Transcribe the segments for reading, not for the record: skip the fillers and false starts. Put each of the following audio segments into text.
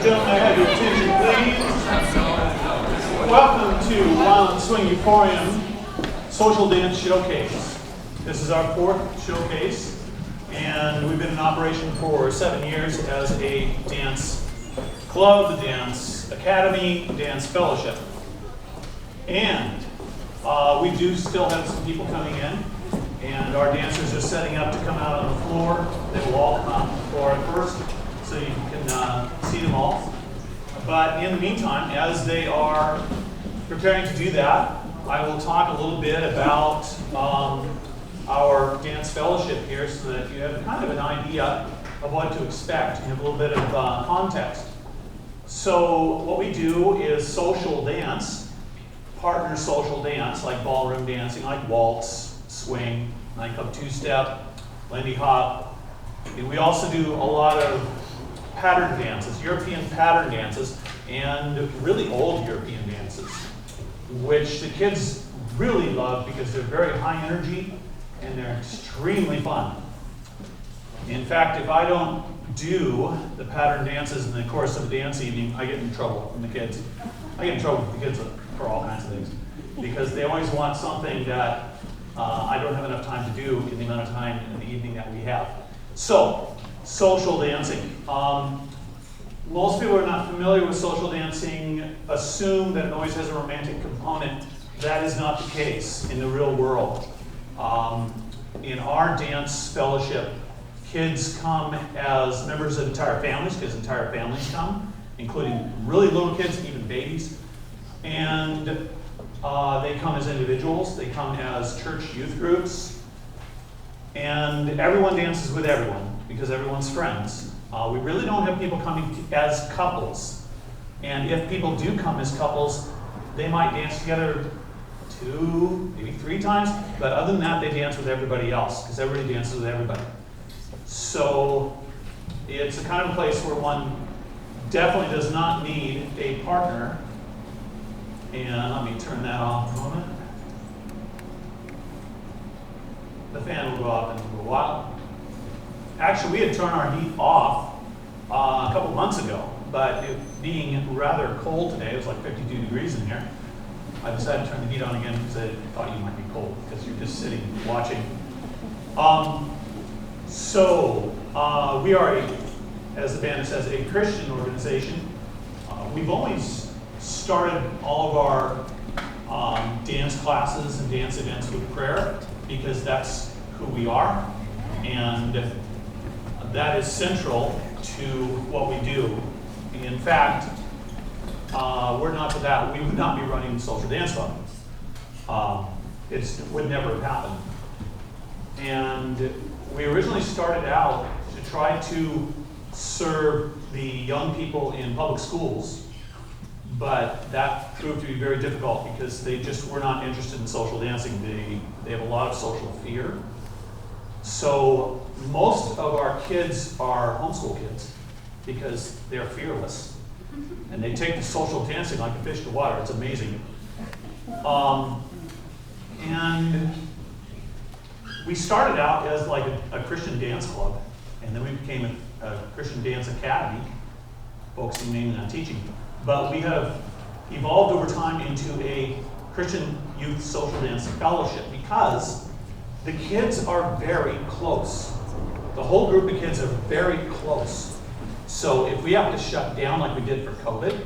gentlemen, I have your attention, please. Welcome to Wylin Swing Euphorium Social Dance Showcase. This is our fourth showcase, and we've been in operation for 7 years as a dance club, dance academy, dance fellowship. And we do still have some people coming in, and our dancers are setting up to come out on the floor. They will all come out on the floor at first, so you can see them all. But in the meantime, as they are preparing to do that, I will talk a little bit about our dance fellowship here so that you have kind of an idea of what to expect. You have a little bit of context. So what we do is social dance, partner social dance, like ballroom dancing, like waltz, swing, nightclub two-step, Lindy hop. And we also do a lot of pattern dances, European pattern dances, and really old European dances, which the kids really love because they're very high energy and they're extremely fun. In fact, if I don't do the pattern dances in the course of a dance evening, I get in trouble from the kids. I get in trouble with the kids for all kinds of things because they always want something that I don't have enough time to do in the amount of time in the evening that we have. So, social dancing. Most people are not familiar with social dancing, assume that it always has a romantic component. That is not the case in the real world. In our dance fellowship, kids come as members of entire families, because entire families come, including really little kids, even babies. And they come as individuals, they come as church youth groups, and everyone dances with everyone because everyone's friends. We really don't have people coming as couples. And if people do come as couples, they might dance together 2, maybe 3 times, but other than that, they dance with everybody else because everybody dances with everybody. So it's a kind of place where one definitely does not need a partner. And let me turn that off for a moment. The fan will go off in a little while. Actually, we had turned our heat off a couple months ago, but it being rather cold today, it was like 52 degrees in here, I decided to turn the heat on again because I thought you might be cold because you're just sitting watching. We are, as the banner says, a Christian organization. We've always started all of our dance classes and dance events with prayer because that's who we are, and that is central to what we do. In fact, were not for that, we would not be running the social dance club. It would never have happened. And we originally started out to try to serve the young people in public schools, but that proved to be very difficult because they just were not interested in social dancing. They have a lot of social fear. So most of our kids are homeschool kids because they're fearless. And they take to social dancing like a fish to water. It's amazing. And we started out as like a Christian dance club, and then we became a Christian dance academy, focusing mainly on teaching. But we have evolved over time into a Christian youth social dance fellowship because the kids are very close. The whole group of kids are very close. So if we have to shut down like we did for COVID,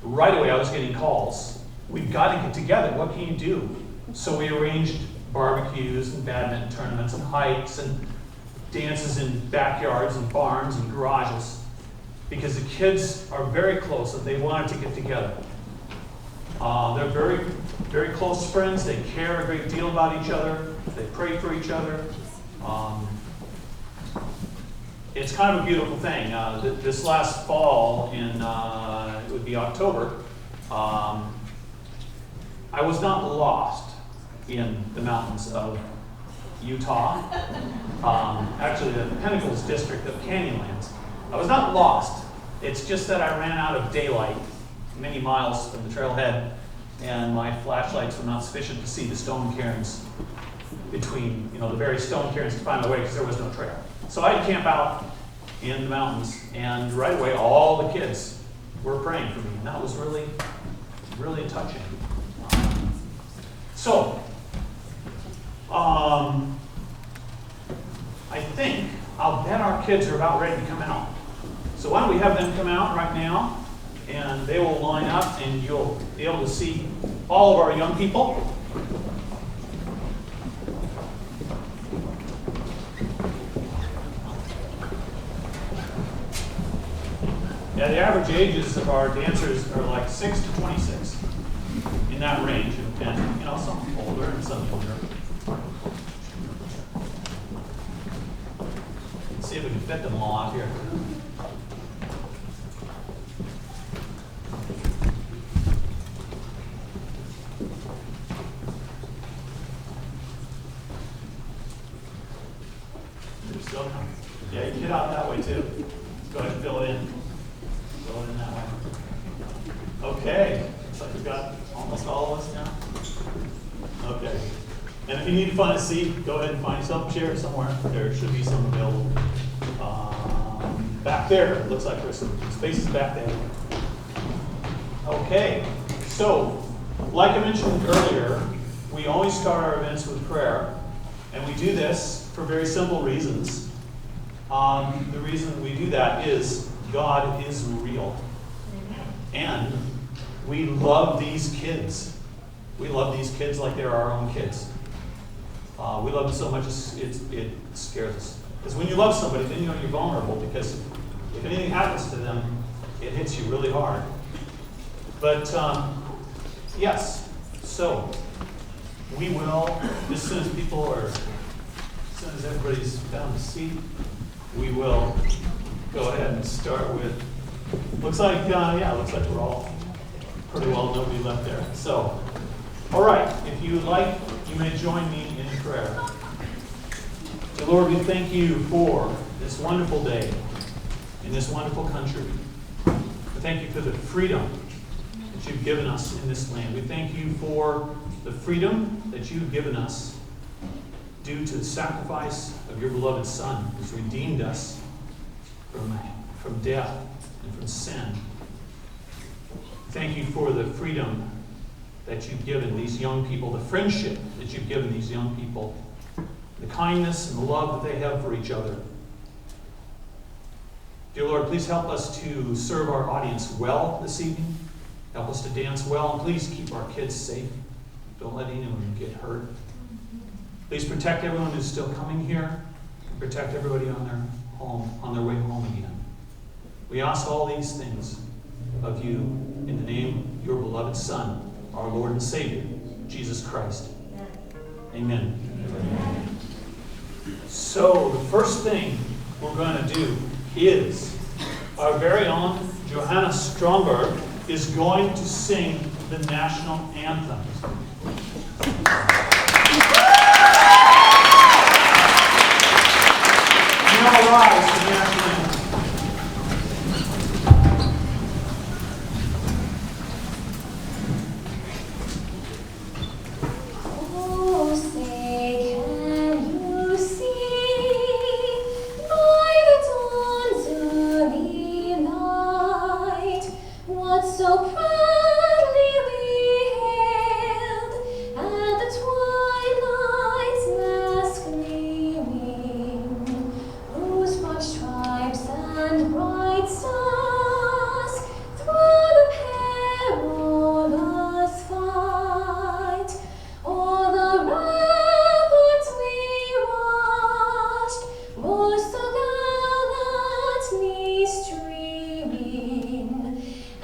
right away I was getting calls. We've got to get together. What can you do? So we arranged barbecues and badminton tournaments and hikes and dances in backyards and barns and garages because the kids are very close and they wanted to get together. They're very, very close friends. They care a great deal about each other. They pray for each other. It's kind of a beautiful thing. This last fall, it would be October, I was not lost in the mountains of Utah, actually the Pinnacles district of Canyonlands. I was not lost. It's just that I ran out of daylight many miles from the trailhead, and my flashlights were not sufficient to see the stone cairns between, the various stone cairns to find my way because there was no trail. So I'd camp out in the mountains. And right away, all the kids were praying for me. And that was really, really touching. I think, I'll bet our kids are about ready to come out. So why don't we have them come out right now, and they will line up, and you'll be able to see all of our young people. Yeah, the average ages of our dancers are like 6 to 26, in that range, and some older and some younger. Let's see if we can fit them all out here. They're still coming. Yeah, you can get out that way too. Go ahead and fill it in. Fill it in that way. Okay. Looks like we've got almost all of us now. Okay. And if you need to find a seat, go ahead and find yourself a chair somewhere. There should be some available. Back there, it looks like there's some spaces back there. Okay. So, like I mentioned earlier, we always start our events with prayer. And we do this for very simple reasons. The reason we do that is God is real. And we love these kids. We love these kids like they're our own kids. We love them so much it scares us. Because when you love somebody, then you're vulnerable, because if anything happens to them, it hits you really hard. But yes, so we will, as soon as everybody's found a seat, we will go ahead and start with, looks like we're all pretty well, nobody left there. So, all right, if you would like, you may join me in prayer. So Lord, we thank you for this wonderful day in this wonderful country. We thank you for the freedom that you've given us in this land. We thank you for the freedom that you've given us due to the sacrifice of your beloved Son, who's redeemed us from death and from sin. Thank you for the freedom that you've given these young people, the friendship that you've given these young people, the kindness and the love that they have for each other. Dear Lord, please help us to serve our audience well this evening. Help us to dance well, and please keep our kids safe. Don't let anyone get hurt. Please protect everyone who's still coming here, and protect everybody on their way home again. We ask all these things of you in the name of your beloved Son, our Lord and Savior, Jesus Christ. Amen. Amen. So the first thing we're going to do is our very own Johanna Stromberg is going to sing the national anthem. Now rise to the national anthem.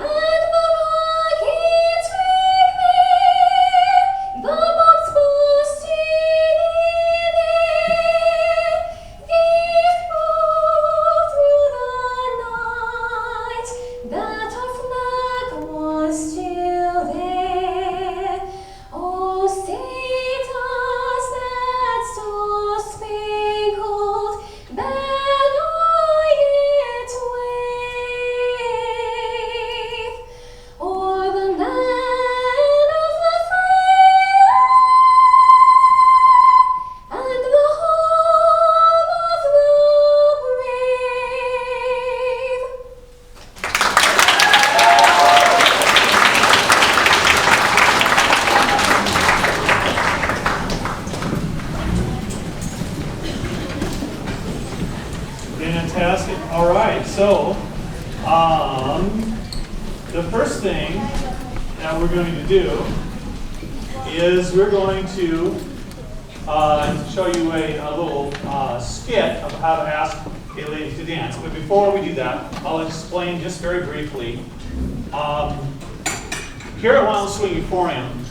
And the The first thing that we're going to do is we're going to show you a little skit of how to ask a lady to dance. But before we do that, I'll explain just very briefly. Here at Wylin Swing Euphorium,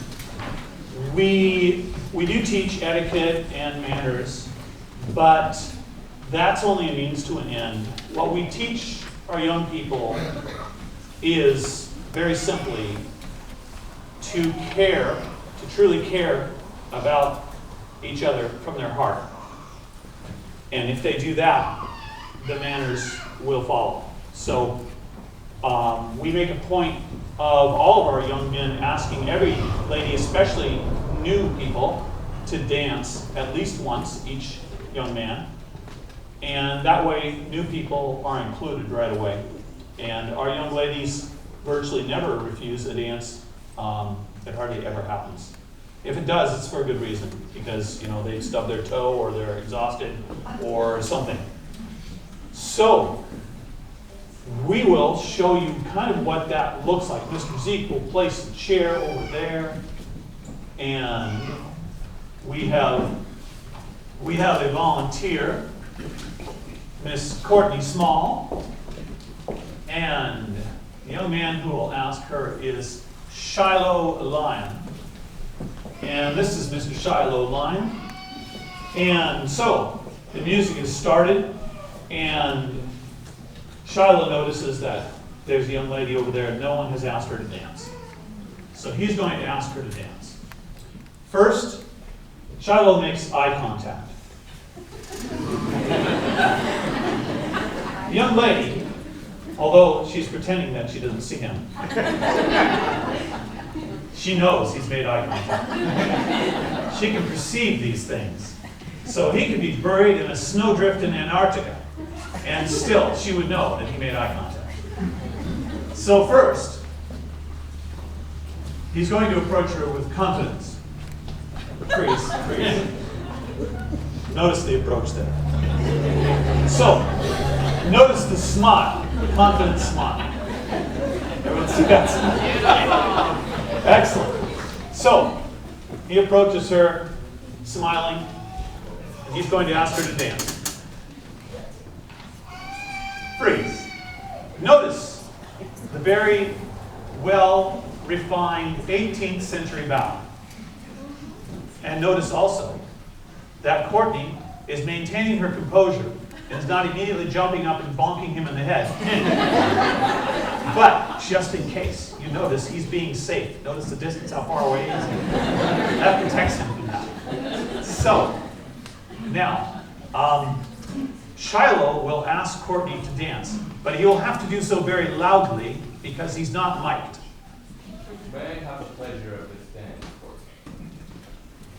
we do teach etiquette and manners, but that's only a means to an end. What we teach our young people is very simply to care, to truly care about each other from their heart. And if they do that, the manners will follow. So we make a point of all of our young men asking every lady, especially new people, to dance at least once, each young man. And that way, new people are included right away. And our young ladies virtually never refuse a dance. It hardly ever happens. If it does, it's for a good reason, because they stub their toe or they're exhausted or something. So we will show you kind of what that looks like. Mr. Zeke will place a chair over there, and we have a volunteer, Miss Courtney Small, and the young man who will ask her is Shiloh Lyon. And this is Mr. Shiloh Lyon. And so the music is started, and Shiloh notices that there's a young lady over there. No one has asked her to dance. So he's going to ask her to dance. First, Shiloh makes eye contact. The young lady, although she's pretending that she doesn't see him, she knows he's made eye contact. She can perceive these things. So he could be buried in a snowdrift in Antarctica, and still she would know that he made eye contact. So first, he's going to approach her with confidence. Freeze. Notice the approach there. So, notice the smile, the confident smile. Everyone see that? Excellent. So, he approaches her, smiling, and he's going to ask her to dance. Freeze. Notice the very well-refined 18th century bow. And notice also that Courtney is maintaining her composure and is not immediately jumping up and bonking him in the head. But just in case, you notice he's being safe. Notice the distance, how far away he is. That protects him from that. So, now, Shiloh will ask Courtney to dance, but he will have to do so very loudly because he's not mic'd. May I have the pleasure of this dance, Courtney?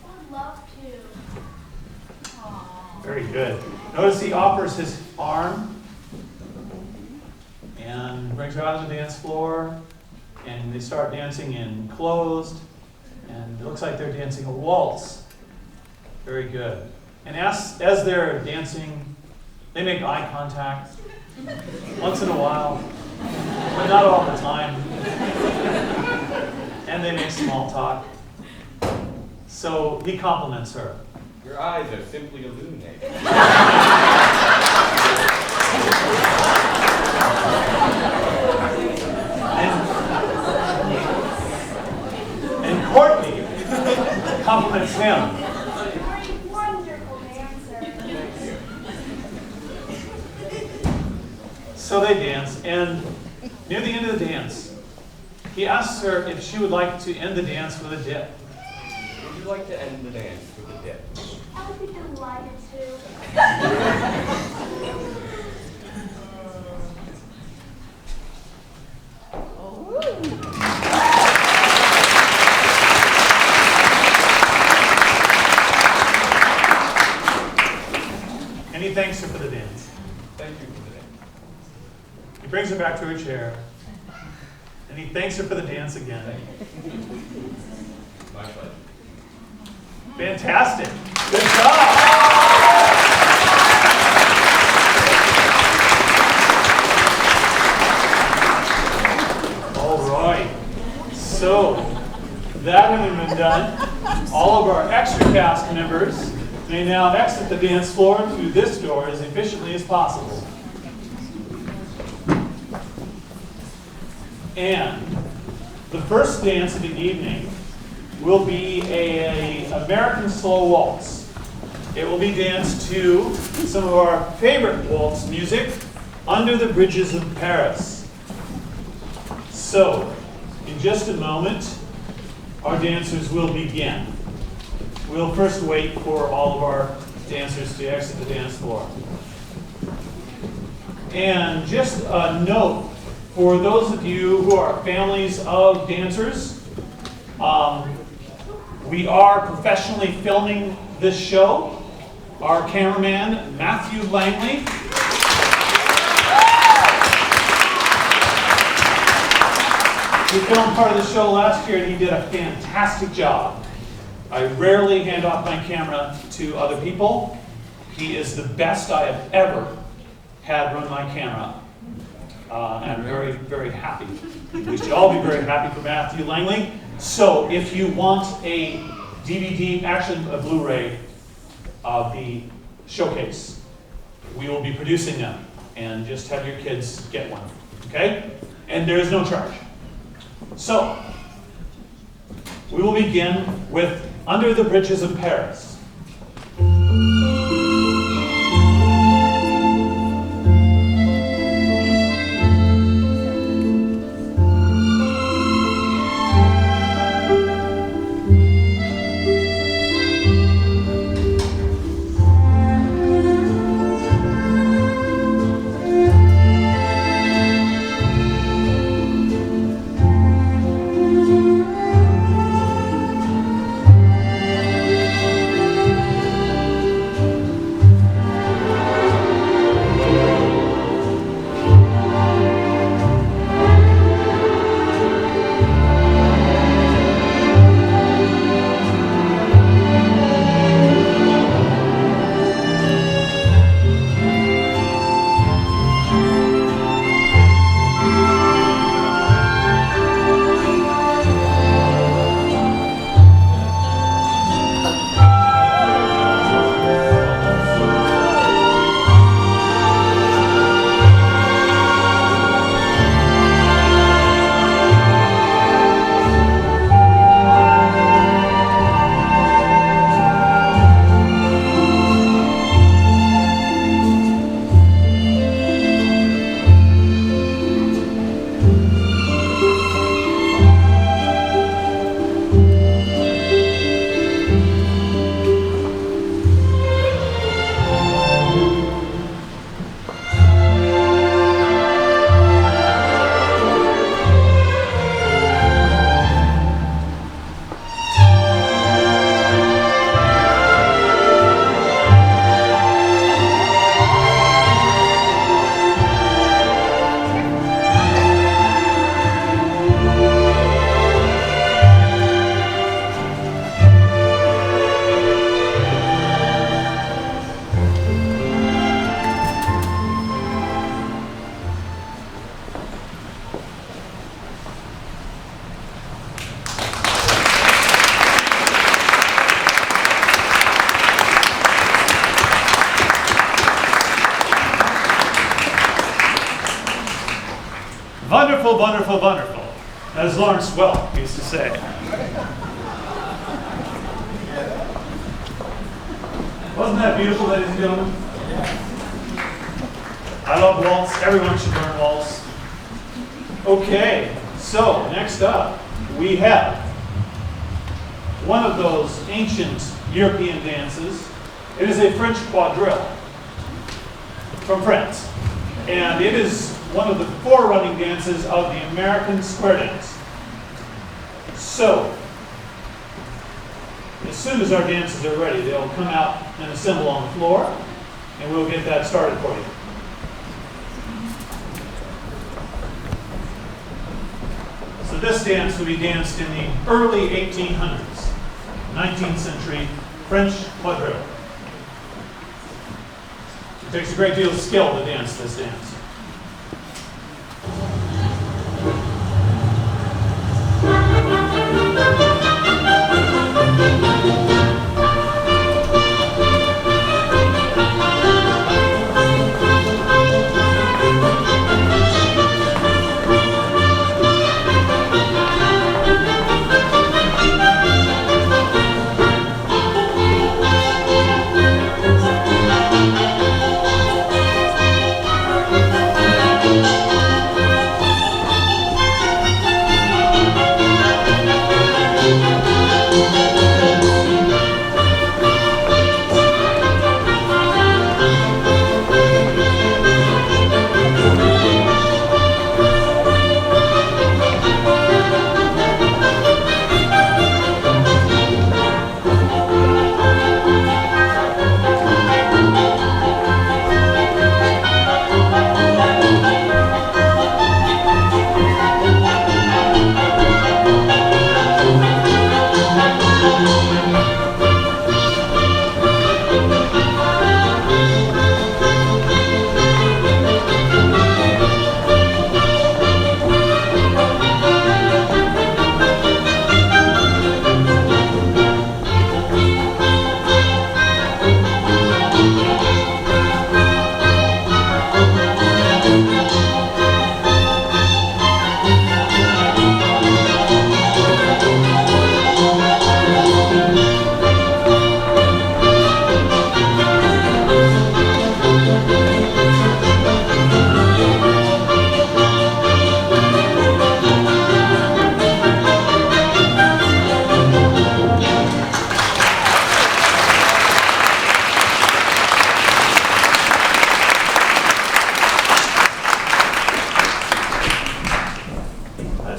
I'd love to. Very good. Notice he offers his arm and brings her out on the dance floor, and they start dancing in closed, and it looks like they're dancing a waltz. Very good. And as they're dancing, they make eye contact once in a while, but not all the time. And they make small talk. So he compliments her. Your eyes are simply illuminating. And Courtney compliments him. You're a wonderful dancer. So they dance, and near the end of the dance, he asks her if she would like to end the dance with a dip. Would you like to end the dance with a dip? I would be delighted to. And he thanks her for the dance. Thank you for the dance. He brings her back to her chair, and he thanks her for the dance again. My pleasure. Fantastic. Good job. So, that having been done, all of our extra cast members may now exit the dance floor through this door as efficiently as possible. And the first dance of the evening will be an American slow waltz. It will be danced to some of our favorite waltz music, Under the Bridges of Paris. So, in just a moment, our dancers will begin. We'll first wait for all of our dancers to exit the dance floor. And just a note, for those of you who are families of dancers, we are professionally filming this show. Our cameraman, Matthew Langley, he filmed part of the show last year and he did a fantastic job. I rarely hand off my camera to other people. He is the best I have ever had run my camera. And I'm very, very happy. We should all be very happy for Matthew Langley. So if you want a DVD, actually a Blu-ray of the showcase, we will be producing them. And just have your kids get one. Okay? And there is no charge. So, we will begin with Under the Bridges of Paris. Wonderful, wonderful, wonderful, as Lawrence Welk used to say. Wasn't that beautiful, ladies and gentlemen? I love waltz. Everyone should learn waltz. Okay, so next up, we have one of those ancient European dances. It is a French quadrille from France. And it is one of the forerunning dances of the American square dance. So, as soon as our dancers are ready, they'll come out and assemble on the floor, and we'll get that started for you. So this dance will be danced in the early 1800s, 19th century French quadrille. It takes a great deal of skill to dance this dance. Thank you.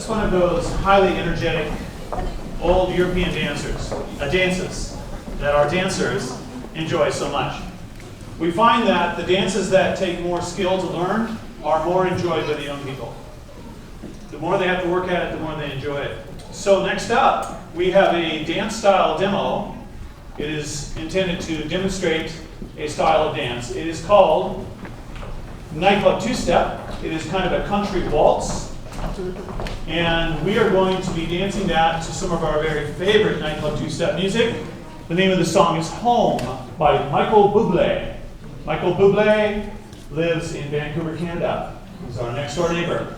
That's one of those highly energetic old European dances that our dancers enjoy so much. We find that the dances that take more skill to learn are more enjoyed by the young people. The more they have to work at it, the more they enjoy it. So next up, we have a dance style demo. It is intended to demonstrate a style of dance. It is called Nightclub Two-Step. It is kind of a country waltz. And we are going to be dancing that to some of our very favorite Nightclub Two-Step music. The name of the song is Home by Michael Bublé. Michael Bublé lives in Vancouver, Canada. He's our next door neighbor.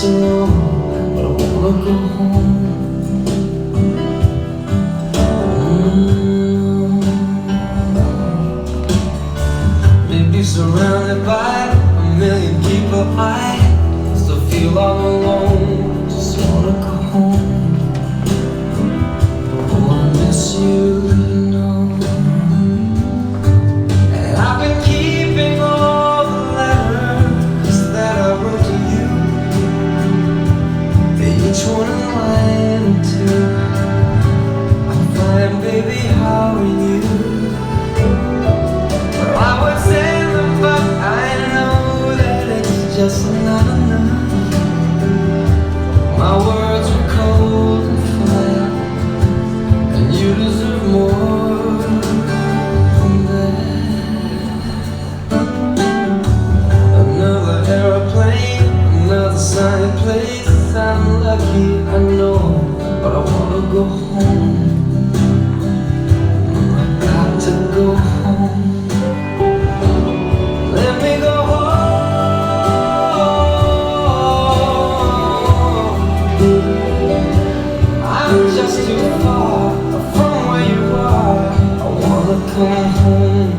Alone, but I wanna go home. Maybe surrounded by a million people, I still feel all alone. Just wanna go home. Oh, I miss you, you know. And I've been keeping all the letters that I wrote to you. Each one in line or two. I'm fine, baby, how are you? Well, I would send them, but I know that it's just not enough. My words were cold and flat, and you deserve more than that. Another aeroplane, another sunny place. I'm lucky, I know, but I wanna go home. I got to go home. Let me go home. I'm just too far from where you are. I wanna come home.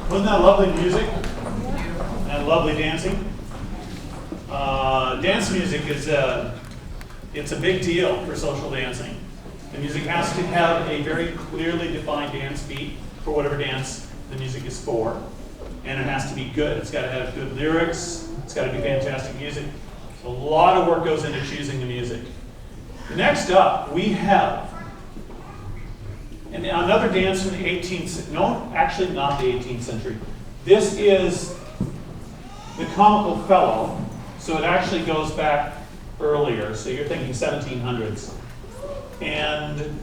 Wasn't that lovely music and lovely dancing? Dance music is it's a big deal for social dancing. The music has to have a very clearly defined dance beat for whatever dance the music is for, and it has to be good. It's got to have good lyrics. It's got to be fantastic music. So a lot of work goes into choosing the music. Next up, we have another dance from the 18th, no, actually not the 18th century. This is the Comical Fellow, so it actually goes back earlier, so you're thinking 1700s. And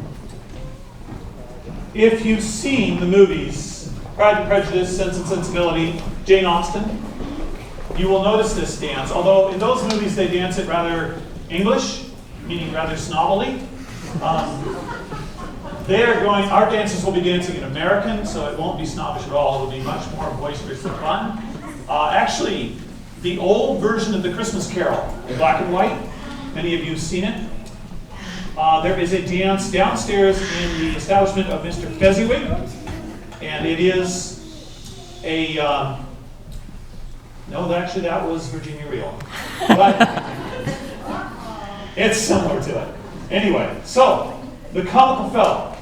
if you've seen the movies, Pride and Prejudice, Sense and Sensibility, Jane Austen, you will notice this dance, although in those movies they dance it rather English, meaning rather snobbily. Our dancers will be dancing in American, so it won't be snobbish at all. It'll be much more boisterous and fun. Actually, the old version of the Christmas Carol in black and white, many of you have seen it. There is a dance downstairs in the establishment of Mr. Fezziwig, and it is a, no, actually that was Virginia Reel, but it's similar to it. Anyway, so, the Comical Fellow.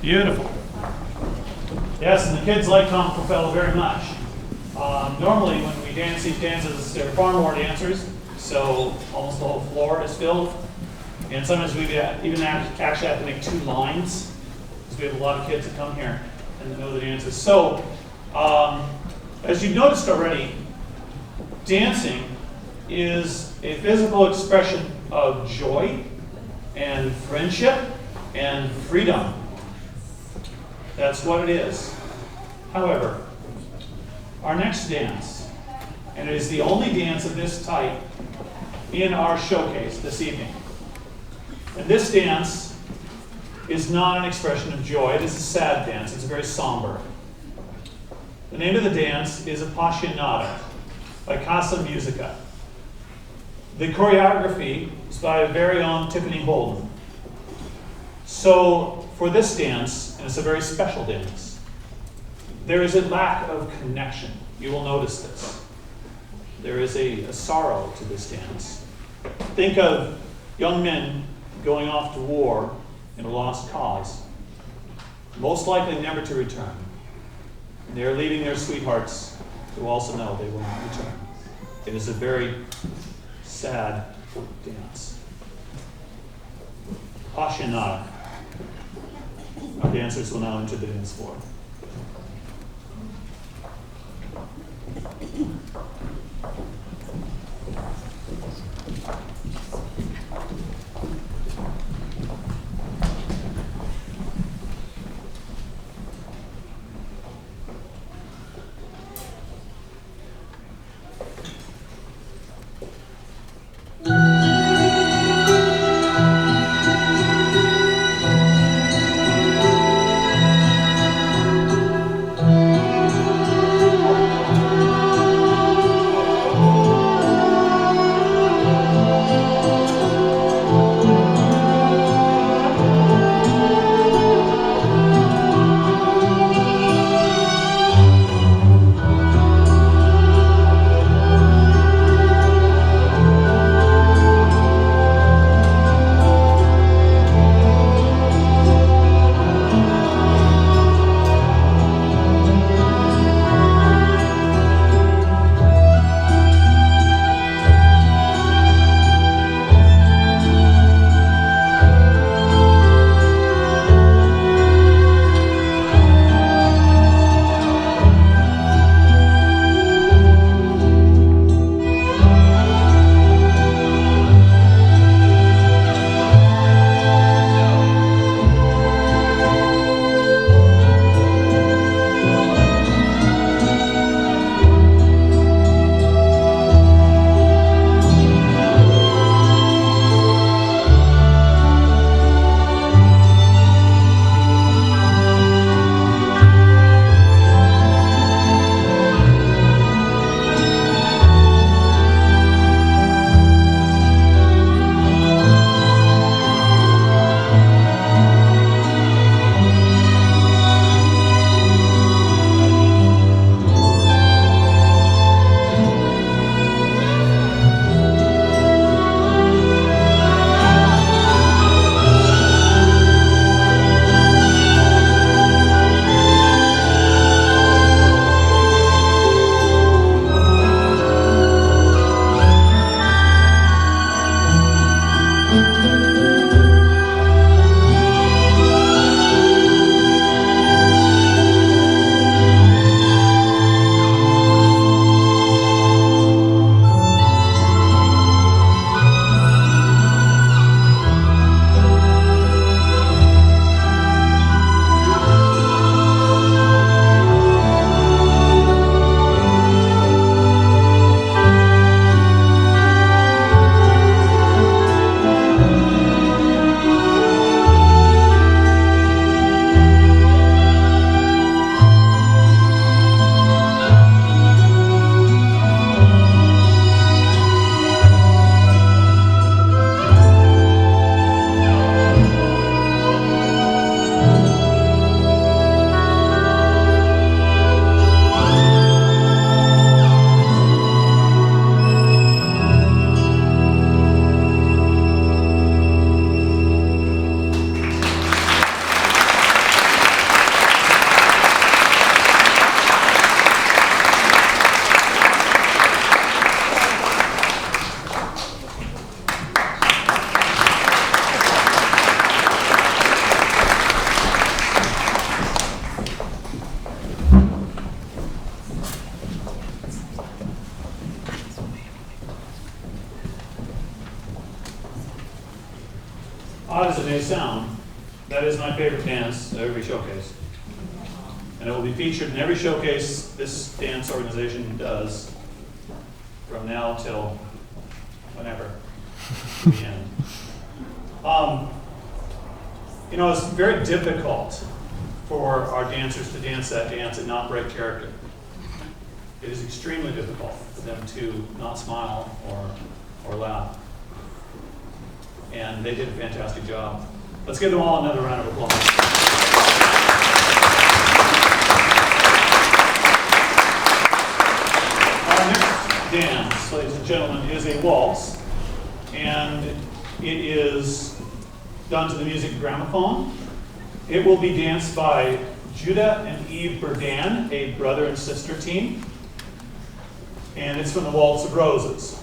Beautiful. Yes, and the kids like Contra very much. Normally, when we dance these dances, there are far more dancers, so almost the whole floor is filled. And sometimes we even actually have to make 2 lines, because we have a lot of kids that come here and know the dances. So, as you've noticed already, dancing is a physical expression of joy and friendship and freedom. That's what it is. However, our next dance, and it is the only dance of this type in our showcase this evening. And this dance is not an expression of joy. It is a sad dance. It's very somber. The name of the dance is Appassionata by Casa Musica. The choreography is by our very own Tiffany Holden. So for this dance, and it's a very special dance, there is a lack of connection. You will notice this. There is a sorrow to this dance. Think of young men going off to war in a lost cause, most likely never to return. And they are leaving their sweethearts who also know they will not return. It is a very sad dance. Appassionata. Our dancers will now enter the dance floor. Odd as it may sound, that is my favorite dance at every showcase. And it will be featured in every showcase this dance organization does from now till whenever, the end. You know, it's very difficult for our dancers to dance that dance and not break character. It is extremely difficult for them to not smile or laugh. And they did a fantastic job. Let's give them all another round of applause. Our next dance, ladies and gentlemen, is a waltz. And it is done to the music of gramophone. It will be danced by Judah and Eve Burdan, a brother and sister team. And it's from the Waltz of Roses.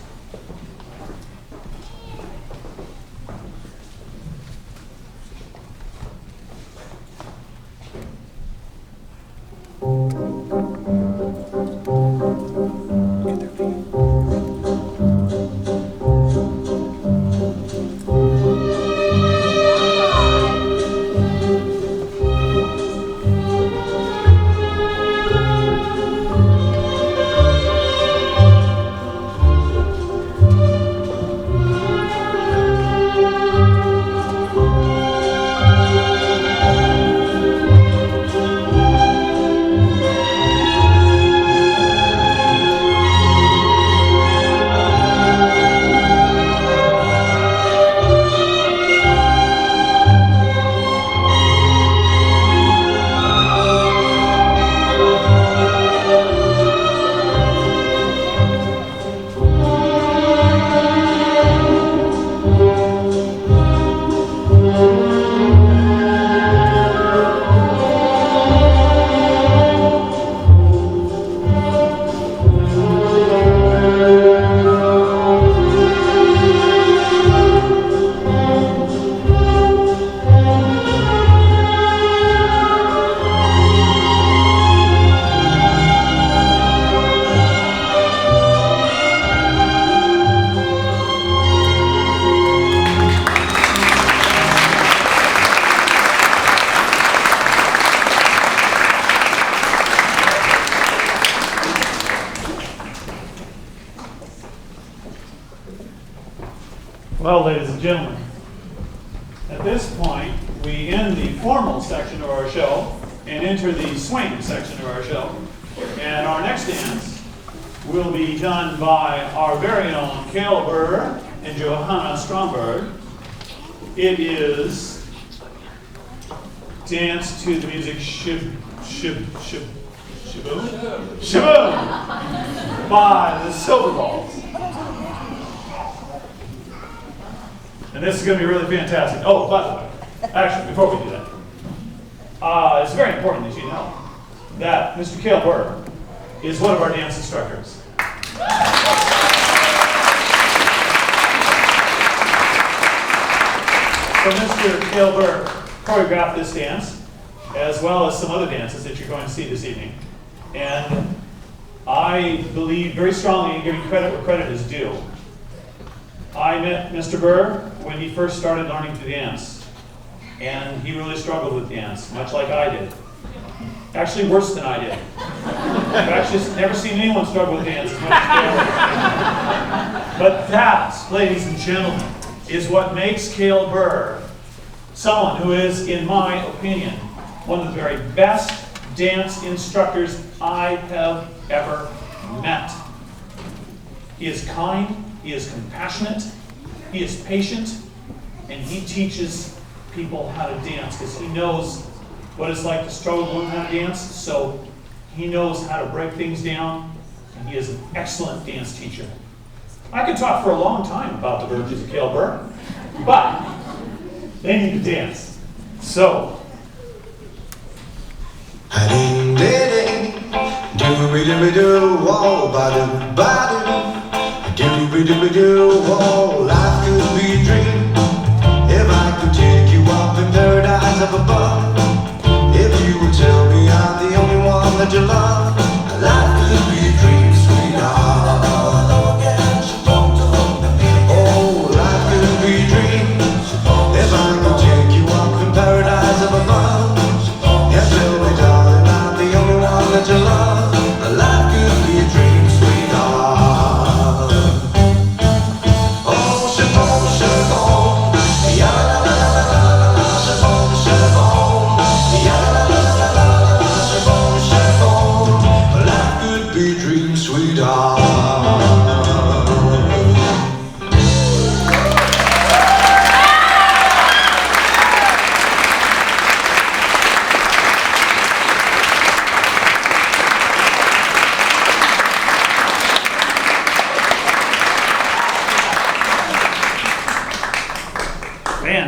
Well, ladies and gentlemen, at this point, we end the formal section of our show and enter the swing section of our show. And our next dance will be done by our very own Cale Burr and Johanna Stromberg. It is dance to the music Shaboom by the Silver Balls. And this is going to be really fantastic. Oh, by the way, actually, before we do that, it's very important that you know that Mr. Cale Burr is one of our dance instructors. So Mr. Cale Burr choreographed this dance, as well as some other dances that you're going to see this evening. And I believe very strongly in giving credit where credit is due. I met Mr. Burr when he first started learning to dance, and he really struggled with dance, much like I did. Actually, worse than I did. I've actually never seen anyone struggle with dance as much as Cale. But that, ladies and gentlemen, is what makes Cale Burr someone who is, in my opinion, one of the very best dance instructors I have ever met. He is kind. He is compassionate, he is patient, and he teaches people how to dance because he knows what it's like to struggle to learn how to dance, so he knows how to break things down, and he is an excellent dance teacher. I could talk for a long time about the virtues of Cale Burr, but they need to dance. So. Oh, life could be a dream if I could take you up in paradise up above. If you would tell me I'm the only one that you love, life could be a dream, sweetheart. Oh, life could be a dream if I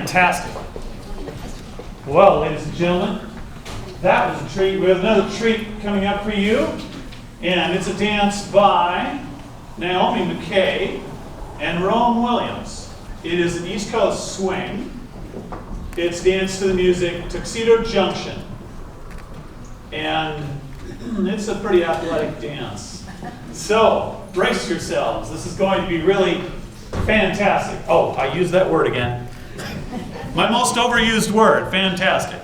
Fantastic. Well, ladies and gentlemen, that was a treat. We have another treat coming up for you, and it's a dance by Naomi McKay and Rome Williams. It is an East Coast swing. It's danced to the music Tuxedo Junction, and it's a pretty athletic dance. So, brace yourselves. This is going to be really fantastic. Oh, I used that word again. My most overused word, fantastic.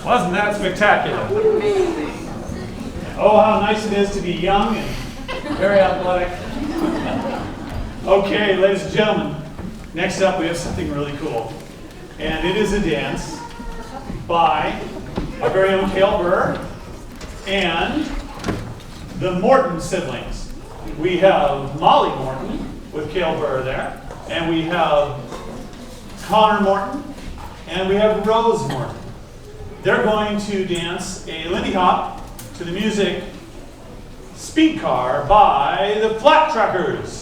Wasn't that spectacular? Oh, how nice it is to be young and very athletic. Okay, ladies and gentlemen, next up we have something really cool. And it is a dance by our very own Cale Burr and the Morton siblings. We have Molly Morton with Cale Burr there, and we have Connor Morton, and we have Rose Morton. They're going to dance a Lindy hop to the music Speed Car by the Flat Trackers.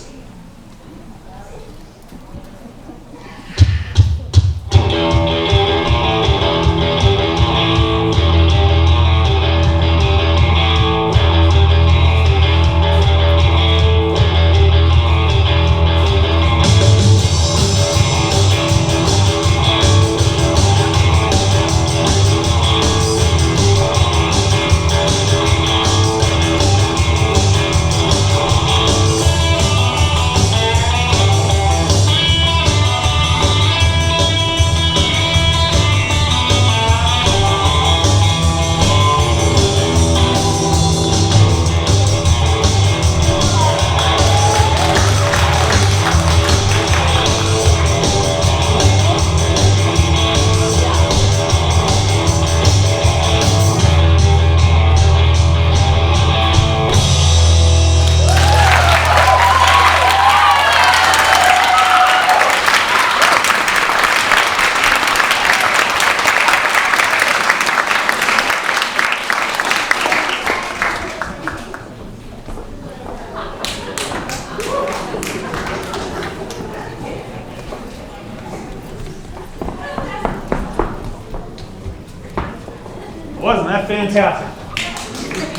fantastic.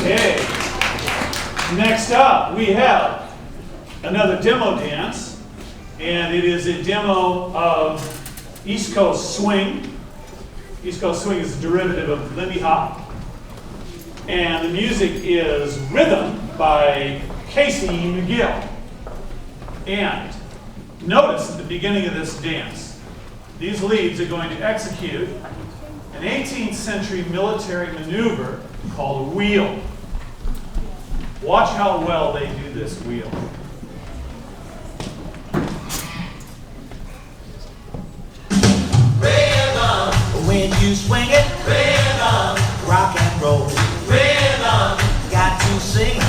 Okay. Next up, we have another demo dance, and it is a demo of East Coast Swing. East Coast Swing is a derivative of Lindy Hop. And the music is Rhythm by Casey McGill. And notice at the beginning of this dance, these leads are going to execute an 18th century military maneuver called a wheel. Watch how well they do this wheel. Rhythm, when you swing it, rhythm, rock and roll, rhythm, got to sing,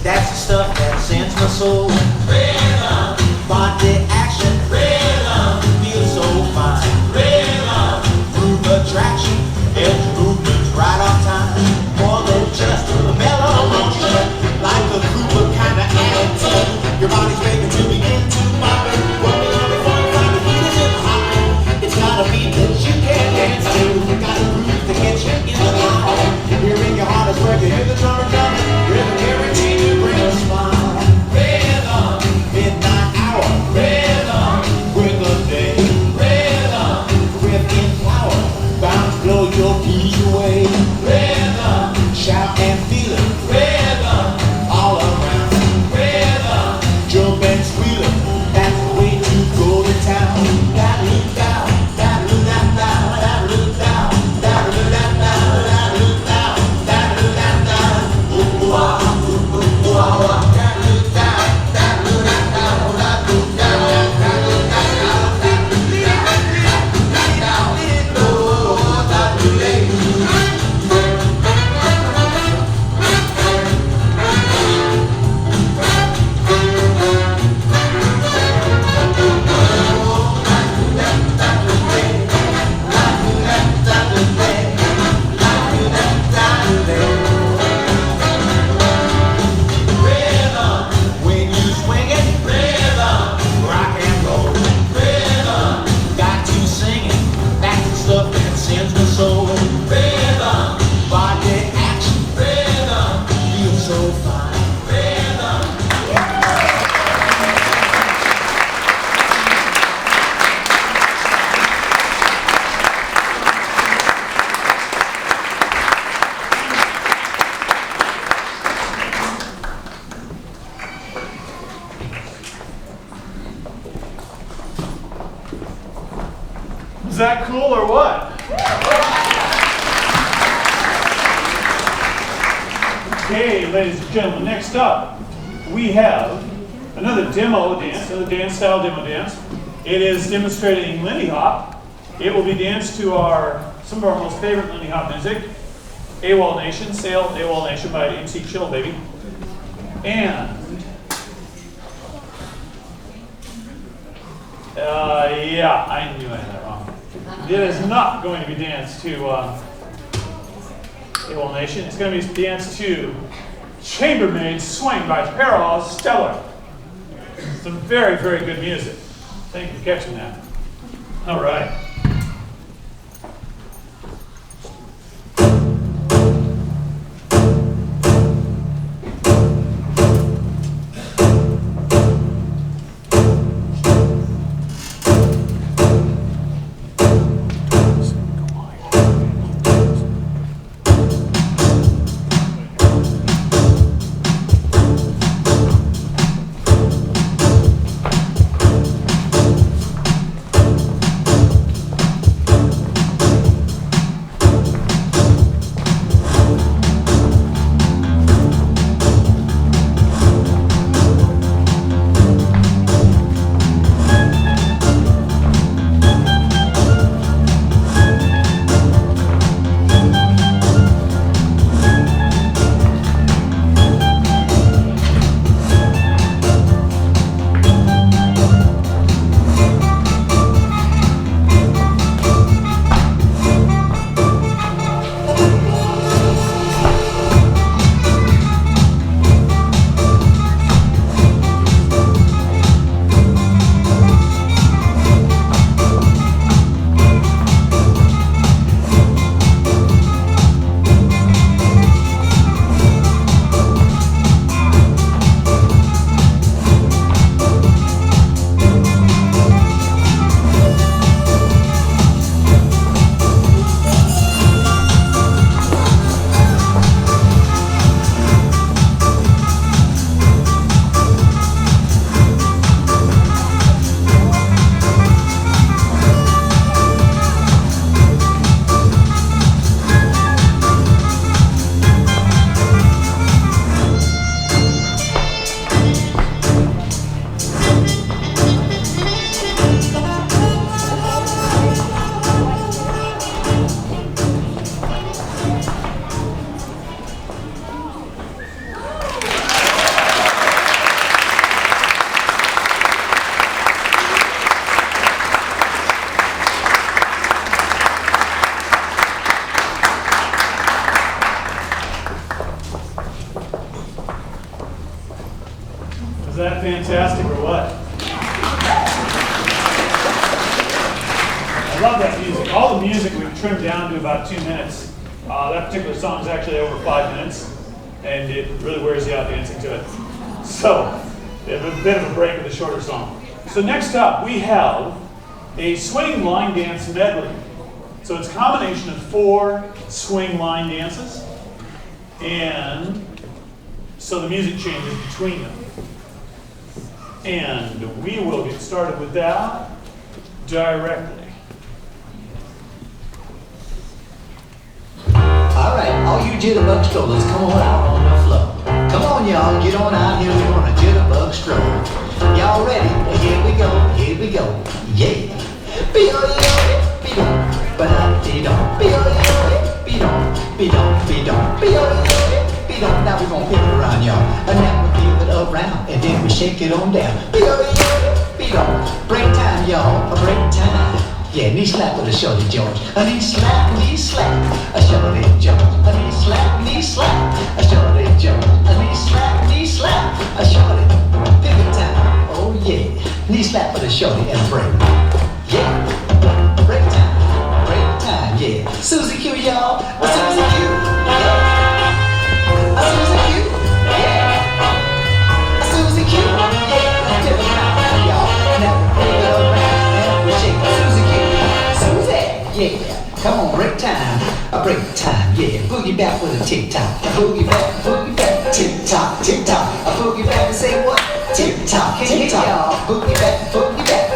that's the stuff that sends my soul. Rhythm, body action, rhythm, feels so fine. Rhythm, groove attraction, edge movements right on time. More than just a mellow motion, like a Cooper kind of attitude. Your body's making to begin to pop it. Working on before you find the heat is in the hot. It's got a beat that you can dance to. Got a groove to get you in the line. Hearing your heart is where you hear the drum drumming. Rhythm guaranteed to bring a smile. Rhythm, midnight hour. Rhythm, with a day. Rhythm, riff in flower. Bound to blow your blues away. Rhythm, shout and feel it. Rhythm, all around. Rhythm, jump and squeal it. That's the way to go to town. That loop down, that loop down, that loop down, that loop down, that loop down, that loop down, ooh ah, ooh ah, that loop down, that loop down, that loop down, that loop down, that loop down, that loop down. When you swing it, rhythm, rock and roll, rhythm, got to sing it, that's the stuff that sends my soul. Rhythm, body action, rhythm, feels so fine. Rhythm. Is that cool or what? Okay, ladies and gentlemen, next up we have another demo dance, another dance style demo dance. It is demonstrating Lindy Hop. It will be danced to some of our most favorite Lindy Hop music, AWOL Nation, Sail AWOL Nation by MC Chill Baby. And yeah, I knew I had that wrong. It is not going to be danced to AWOL Nation. It's going to be danced to Chambermaid Swing by Perros Stellar. Some very, very good music. Thank you for catching that. All right. that fantastic or what? I love that music. All the music we've trimmed down to about 2 minutes. That particular song is actually over 5 minutes, and it really wears you out dancing to it. So, we have a bit of a break with the shorter song. So next up, we have a swing line dance medley. So it's a combination of 4 swing line dances, and so the music changes between them. And we will get started with that directly. All right, all you jitterbug strollers, come on out on the floor. Come on, y'all, get on out here. We're on a jitterbug stroll. Y'all ready? Here we go, here we go. Yeah. Now we're gonna pivot around, y'all. And now we pivot around, and then we shake it on down. Break time, y'all. Break time. Yeah, knee slap with a shorty George. A knee slap, a shorty George. A knee slap, a shorty George. A knee slap, a shorty. Pivot time, oh yeah. Knee slap with a shorty and a break. Yeah, break time, yeah. Susie Q, y'all. Susie Q, yeah. Susie Q, yeah. Susie Q, yeah. Pivot around, y'all. Now pivot around and we shake. Yeah, come on, break time, yeah. Boogie back with a tick tock, boogie back, tick tock, a boogie back and say what? Tick tock, y'all. Boogie back,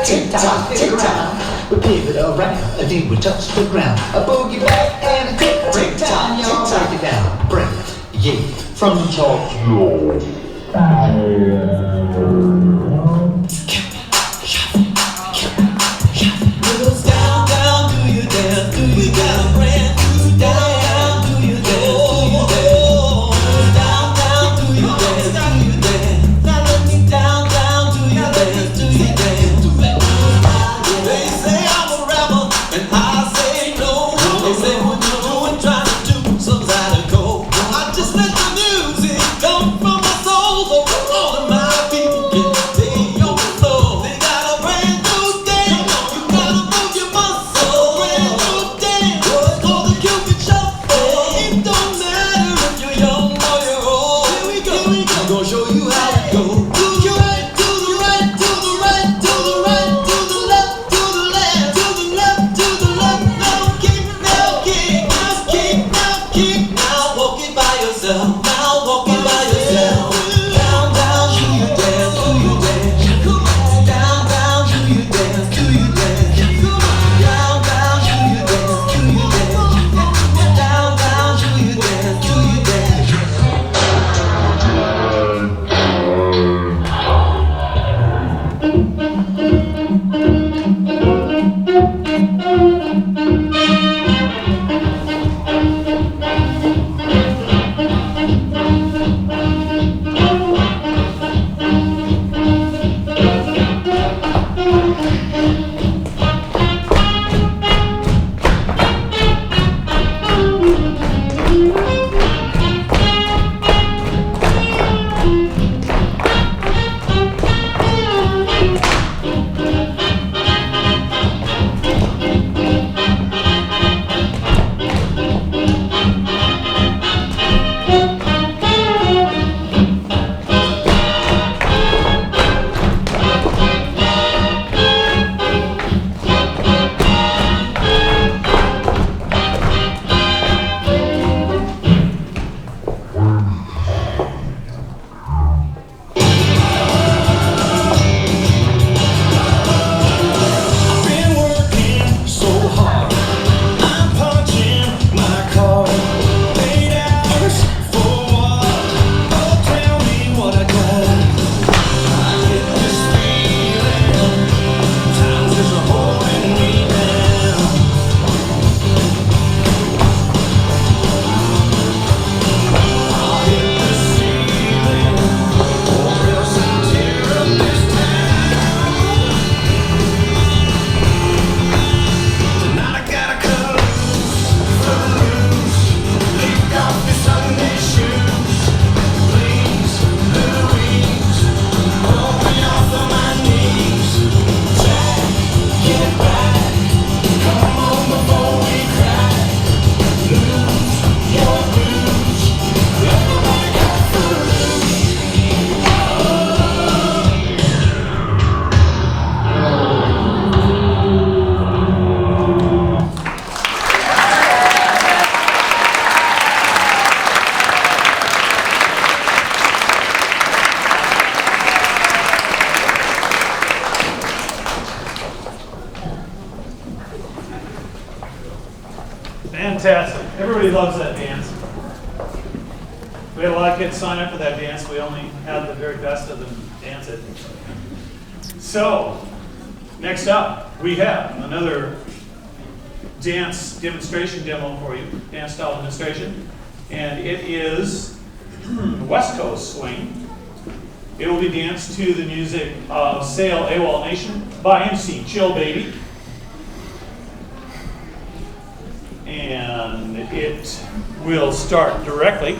tick tock, around. We pivot around, and then we touch the ground. A boogie back and a tick tock, y'all. Break it down, break, yeah. From the top, fantastic. Everybody loves that dance. We had a lot of kids sign up for that dance. We only had the very best of them dance it. So, next up, we have another dance demonstration demo for you, dance style demonstration. And it is West Coast Swing. It will be danced to the music of Sail AWOL Nation by MC Chill Baby. And it will start directly.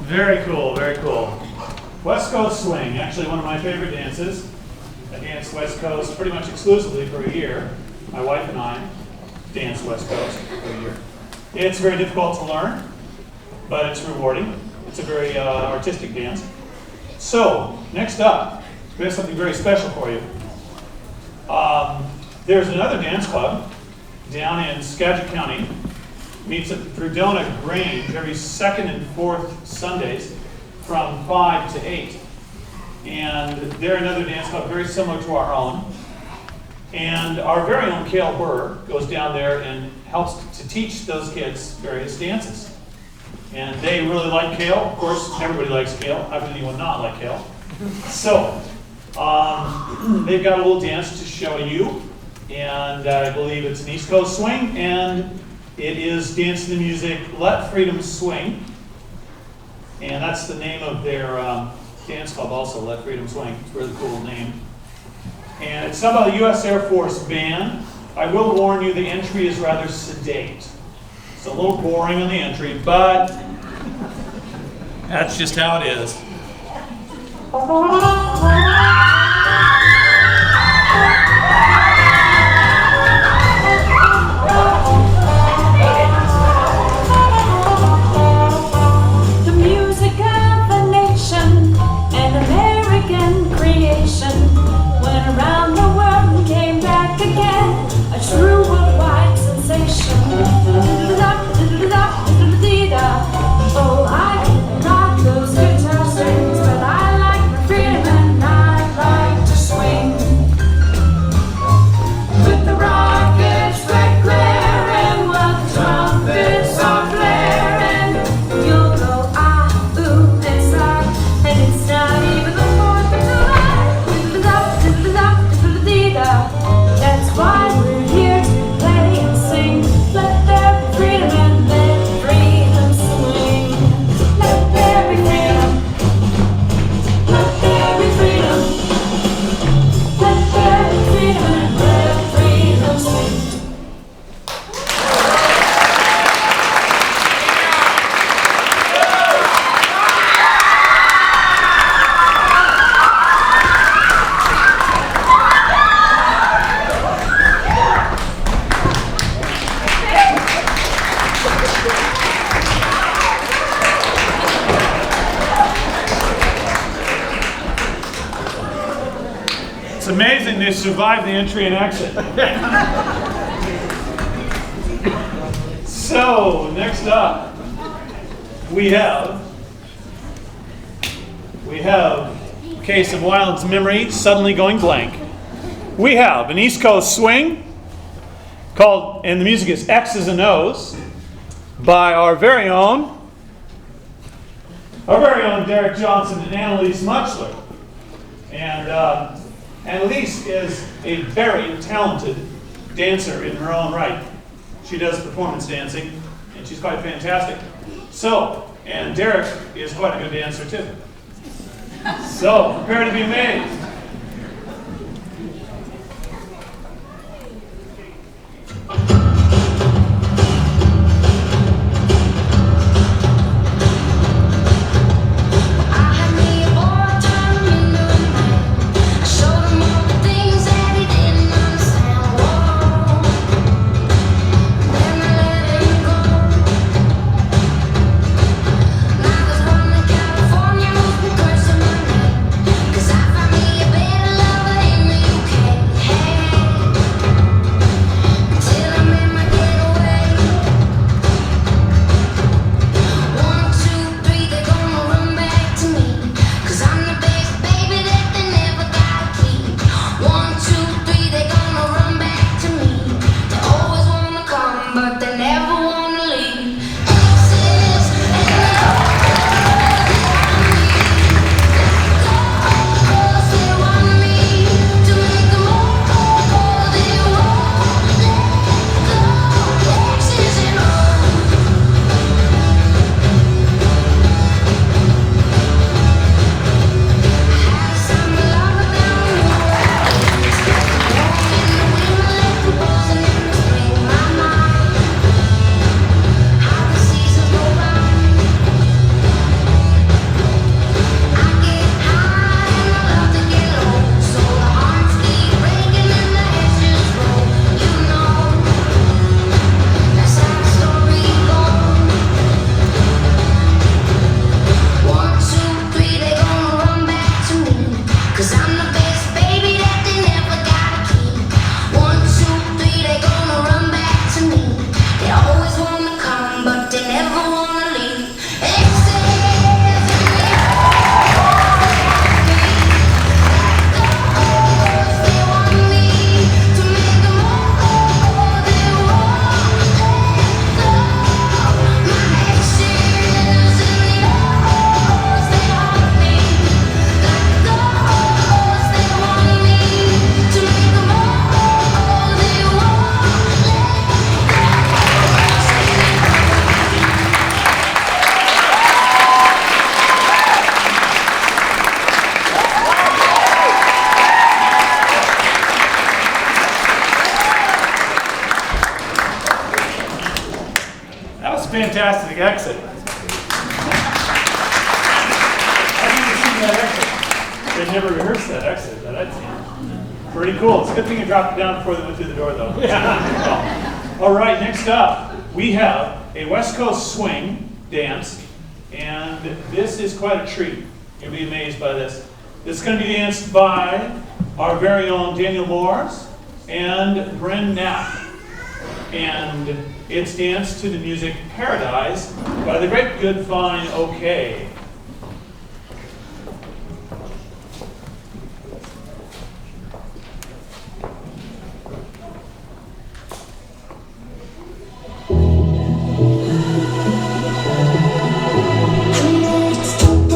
Very cool, very cool. West Coast Swing, actually one of my favorite dances. I danced West Coast pretty much exclusively for a year. My wife and I danced West Coast for a year. It's very difficult to learn, but it's rewarding. It's a very artistic dance. So, next up, we have something very special for you. There's another dance club down in Skagit County. Meets at the Fredonia Grange every second and fourth Sundays from 5 to 8. And they're another dance club very similar to our own. And our very own Cale Burr goes down there and helps to teach those kids various dances. And they really like Cale. Of course, everybody likes Cale. How could anyone not like Cale? So, they've got a little dance to show you. And I believe it's an East Coast Swing. And it is Dance to the Music, Let Freedom Swing. And that's the name of their dance club also, Let Freedom Swing. It's a really cool name. And it's sung by the U.S. Air Force Band. I will warn you, the entry is rather sedate. It's a little boring on the entry, but that's just how it is. Oh, I rock those guitar strings, but I like my freedom and I love amazing they survived the entry and exit. So, next up, we have a case of Wylin's memory suddenly going blank. We have an East Coast swing called, and the music is X's and O's, by our very own Derek Johnson and Annalise Muchler. And Annalise is a very talented dancer in her own right. She does performance dancing, and she's quite fantastic. So, and Derek is quite a good dancer too. So, prepare to be amazed. Fantastic exit. I've never seen that exit. They never rehearsed that exit that I'd seen. Pretty cool. It's a good thing you dropped it down before they went through the door, though. All right, next up, we have a West Coast swing dance, and this is quite a treat. You'll be amazed by this. This is going to be danced by our very own Daniel Moores and Bryn Knapp. And it's danced to the music Paradise by the great Good Fine OK. Stop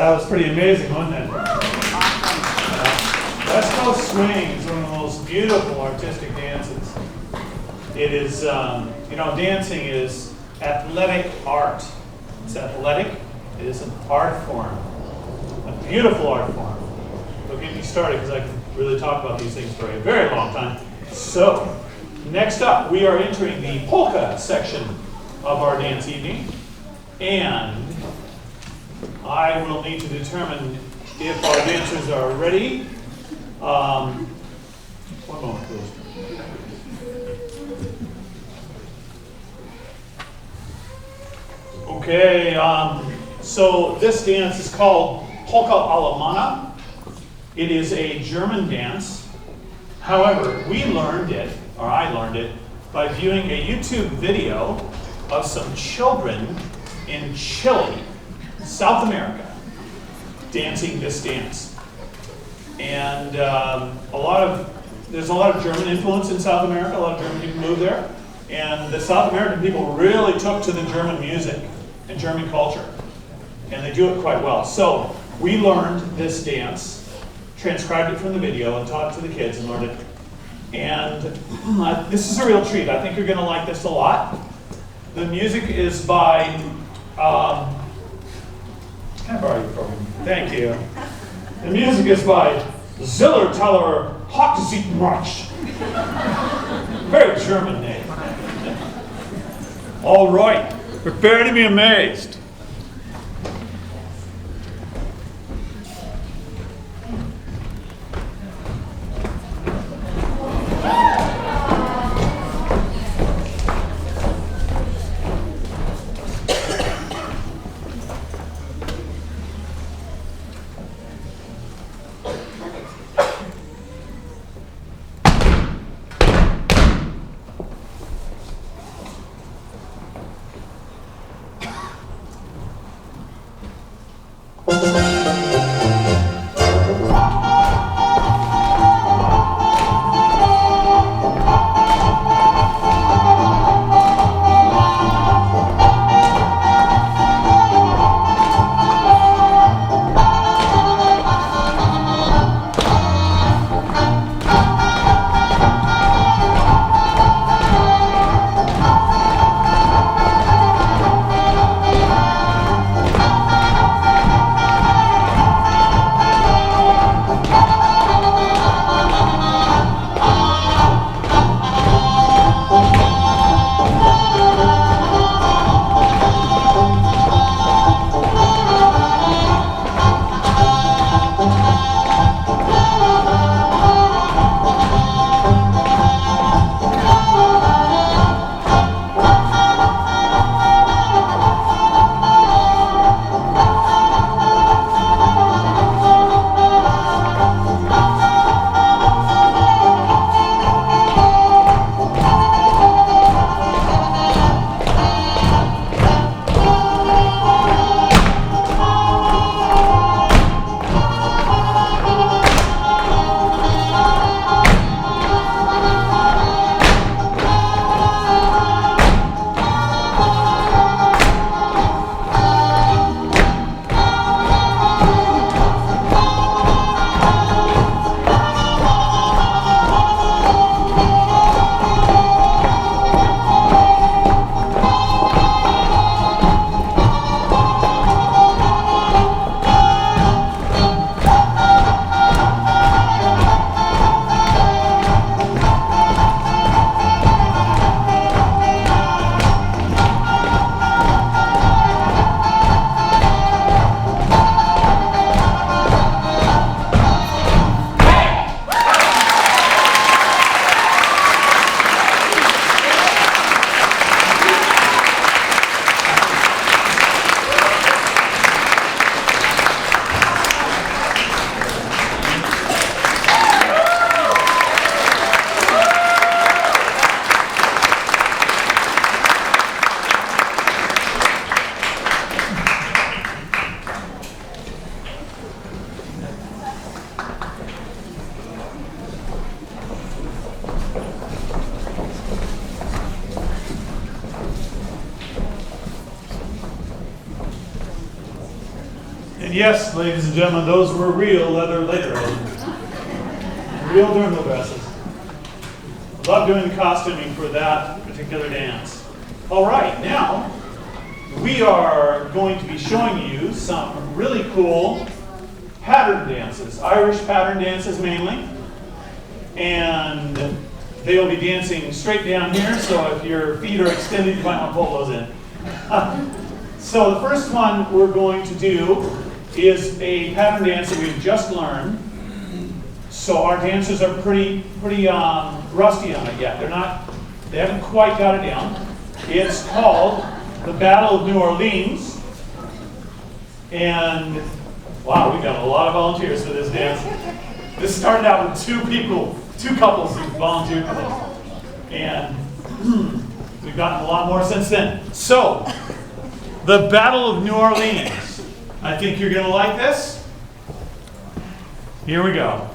That was pretty amazing, wasn't it? West Coast Swing is one of the most beautiful artistic dances. It is, dancing is athletic art. It's athletic. It is an art form, a beautiful art form. Don't get me started because I can really talk about these things for a very long time. So, next up, we are entering the polka section of our dance evening, and I will need to determine if our dancers are ready. One moment, please. Okay, so this dance is called Polka Alemana. It is a German dance. However, I learned it, by viewing a YouTube video of some children in Chile, South America, dancing this dance. And there's a lot of German influence in South America. A lot of German people moved there. And the South American people really took to the German music and German culture. And they do it quite well. So we learned this dance, transcribed it from the video, and taught it to the kids and learned it. And this is a real treat. I think you're going to like this a lot. The music is by, can I borrow your program? Thank you. The music is by Zillertaler Hochzeitmarsch. Very German name. All right, prepare to be amazed. Yes, ladies and gentlemen, those were real leather lederhosen. Real dirndl dresses. Love doing the costuming for that particular dance. All right, now we are going to be showing you some really cool pattern dances, Irish pattern dances mainly. And they will be dancing straight down here, so if your feet are extended, you might want to pull those in. So the first one we're going to do is a pattern dance that we've just learned. So our dancers are pretty rusty on it yet. They haven't quite got it down. It's called the Battle of New Orleans. And wow, we've got a lot of volunteers for this dance. This started out with two couples who volunteered for this. And we've gotten a lot more since then. So, the Battle of New Orleans. I think you're going to like this. Here we go.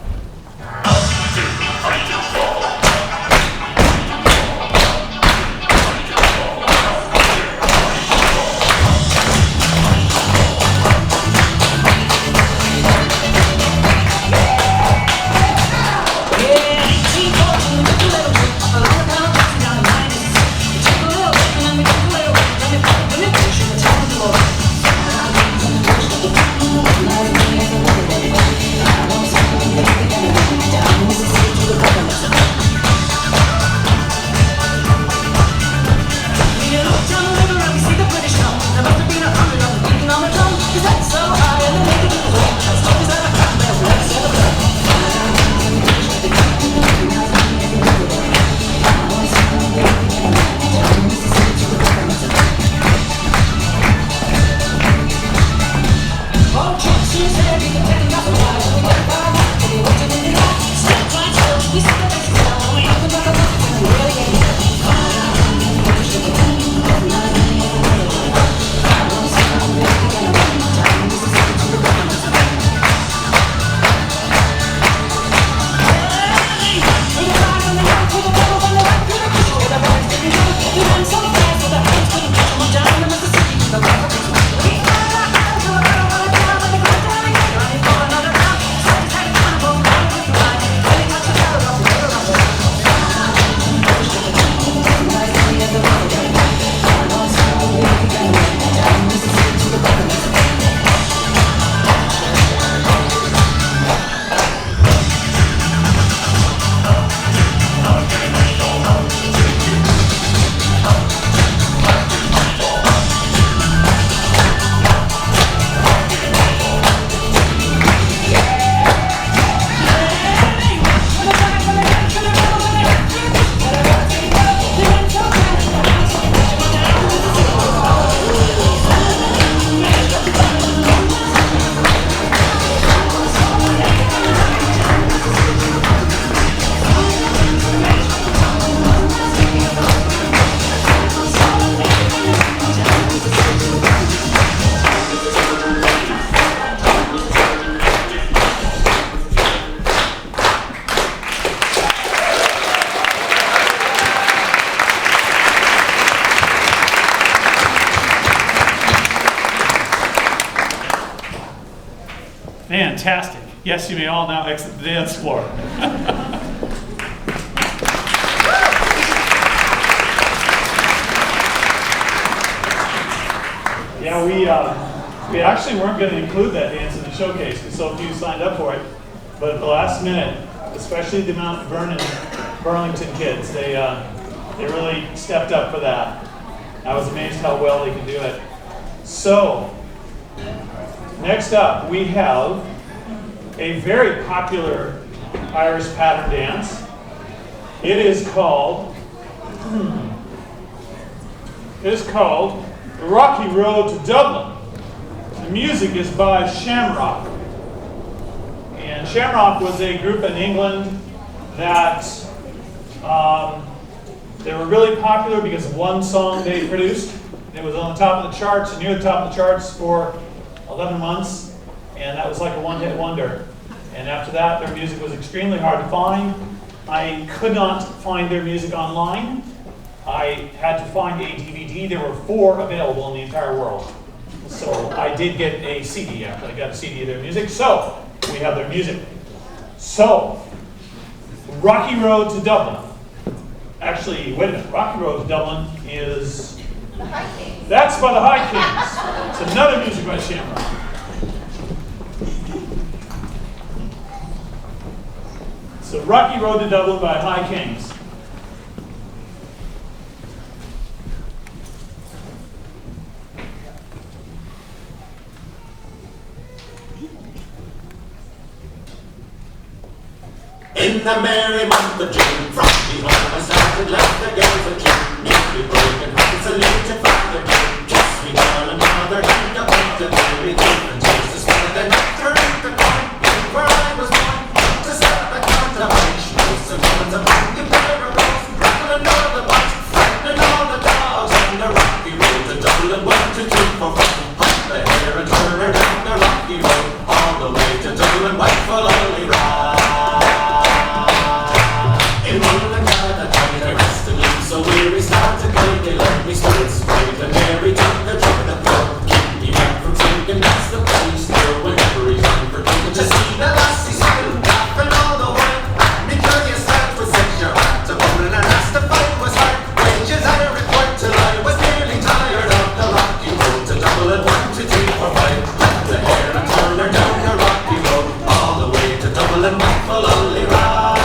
Fantastic. Yes, you may all now exit the dance floor. Yeah, we actually weren't going to include that dance in the showcase because so few signed up for it. But at the last minute, especially the Mount Vernon, Burlington kids, they really stepped up for that. I was amazed how well they could do it. So, next up, we have a very popular Irish pattern dance. It is called The Rocky Road to Dublin. The music is by Shamrock. And Shamrock was a group in England that they were really popular because of one song they produced. It was on the top of the charts, near the top of the charts for 11 months, and that was like a one-hit wonder. And after that, their music was extremely hard to find. I could not find their music online. I had to find a DVD. There were 4 available in the entire world. So I did get a CD, actually. I got a CD of their music. So we have their music. So, Rocky Road to Dublin. Actually, wait a minute. Rocky Road to Dublin is... The High Kings. That's by the High Kings. It's another music by Shamrock. So Rocky Road to Dublin by High Kings. In the merry month of June, from the home I started, left the girls of June. Neatly broken, salute to Father June. Kiss me, darling, mother, and a point of Mary June. And taste the smell, then after at the point where I was born. To stop at Contra, she knows some ones among you pair of rows. Rattling all the boys, frightening all the dogs. On the rocky road to Dublin, 1, 2, 3, 4, 5. Put the hair and turn her down the rocky road, all the way to Dublin, white full only ride. So weary start to play, they let me start straight. And every time they try to go, keep me back from thinking that's the place. Still, whenever he's on for taking to see the lassie still laughing all the way. Me curious that was such a rat to bone, and asked if I was hard. Wages I required till I was nearly tired of the rocky road to Dublin. 1, 2, 3, 4, 5. Cut the hair and turn her down the rocky road, all the way to Dublin. Full only ride.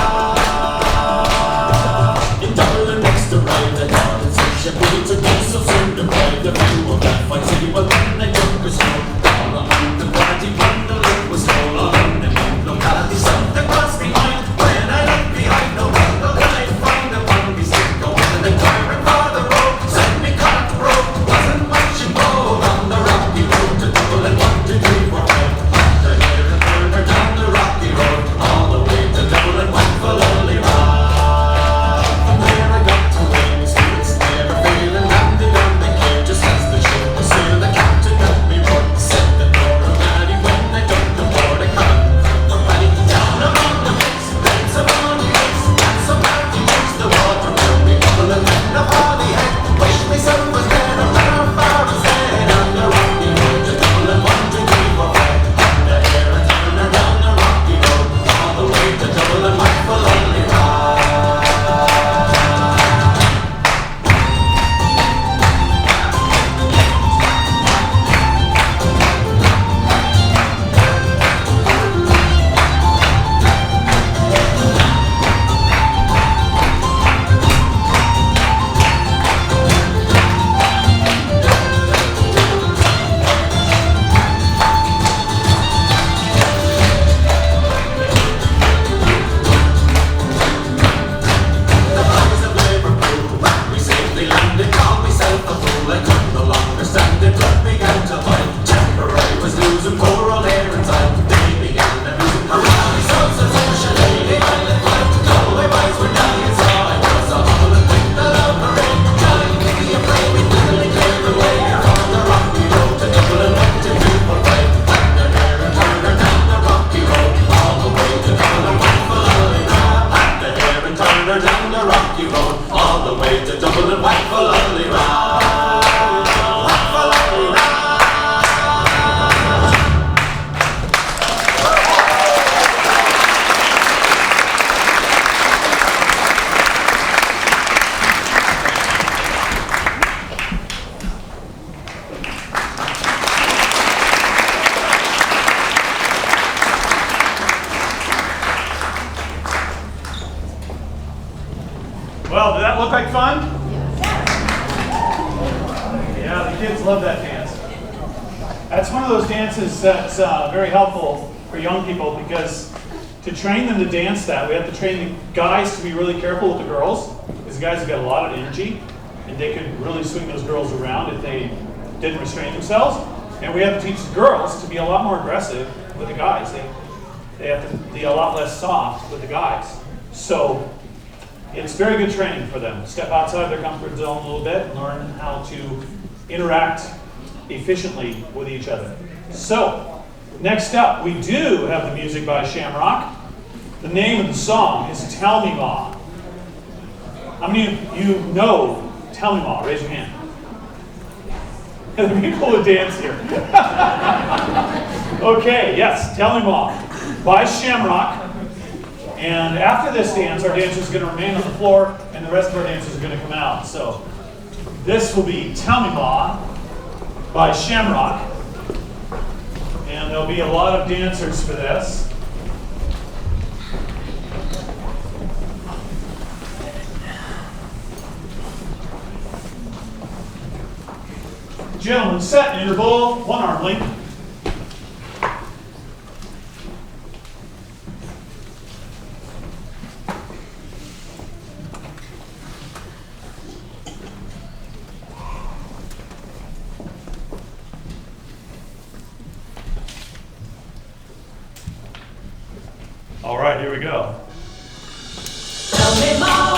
To be so soon to ride the view of that fine city, but then I took a stroll all along the party when the lake was full of unknown locality. Something was behind when I looked behind. No window could I find a one we still go on and inquiring for the road. Send me cart road, wasn't much involved on the rocky road to Dublin. 1, 2, 3, 4, 5. The hair and turn her down the rocky road, all the way to Dublin, one full only ride. From there I got to Wylin, spirits never failing, landed on the quay just as the ship was sailed. The captain got me board, said the door of Maddie when I took the board. I come from Paddy down among the mix, then some on the ice, and some Marty takes the water, filled me bubble and then up on the head. Wish me sun was there, or how far was there on the rocky road to Dublin. 1, 2, 3, 4, 5. And the hair and turn her down the rocky road, all the way to Dublin, my full only ride. Well, did that look like fun? Yeah, the kids love that dance. That's one of those dances that's very helpful for young people, because to train them to dance that, we have to train the guys to be really careful with the girls, because the guys have got a lot of energy, and they could really swing those girls around if they didn't restrain themselves. And we have to teach the girls to be a lot more aggressive with the guys. They have to be a lot less soft with the guys. So it's very good training for them. Step outside their comfort zone a little bit and learn how to interact efficiently with each other. So, next up, we do have the music by Shamrock. The name of the song is Tell Me Ma. How many of you know Tell Me Ma? Raise your hand. The people who dance here. Okay, yes, Tell Me Ma by Shamrock. And after this dance, our dancers are going to remain on the floor, and the rest of our dancers are going to come out. So this will be Tell Me Ma by Shamrock. And there'll be a lot of dancers for this. Gentlemen, set interval, one arm length. All right, here we go. Tell me more.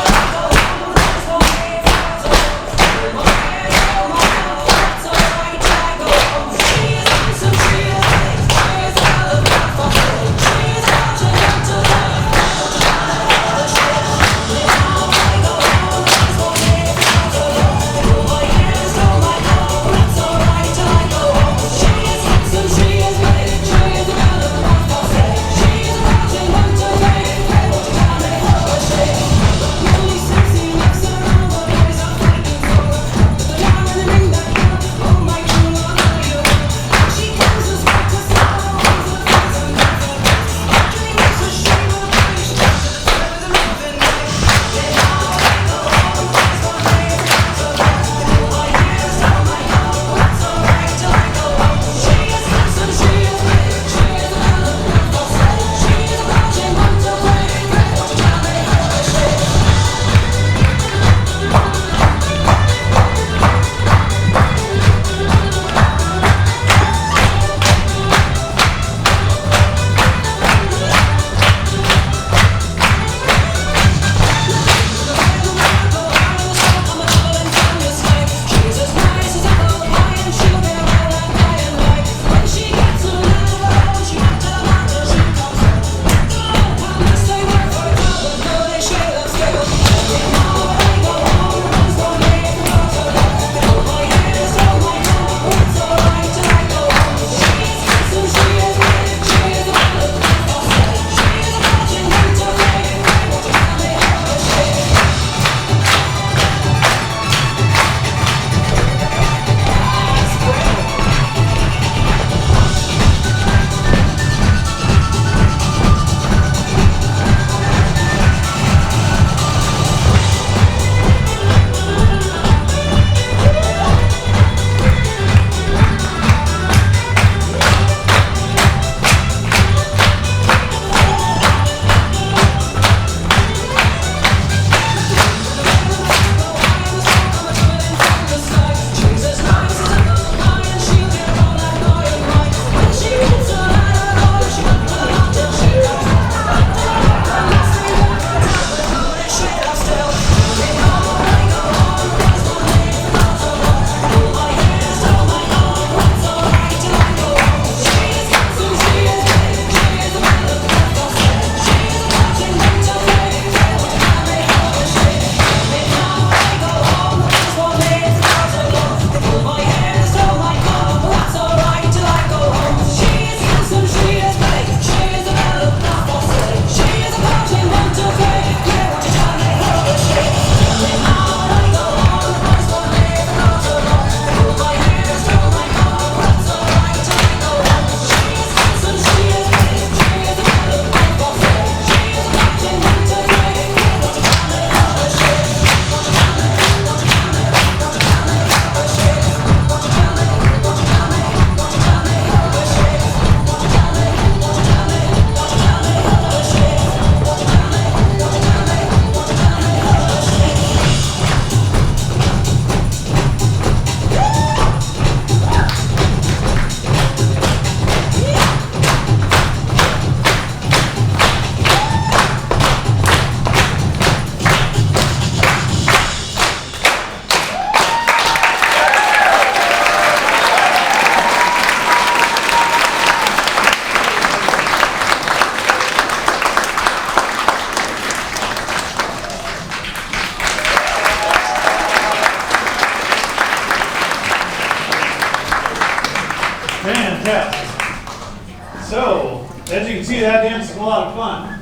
As you can see, that dance is a lot of fun,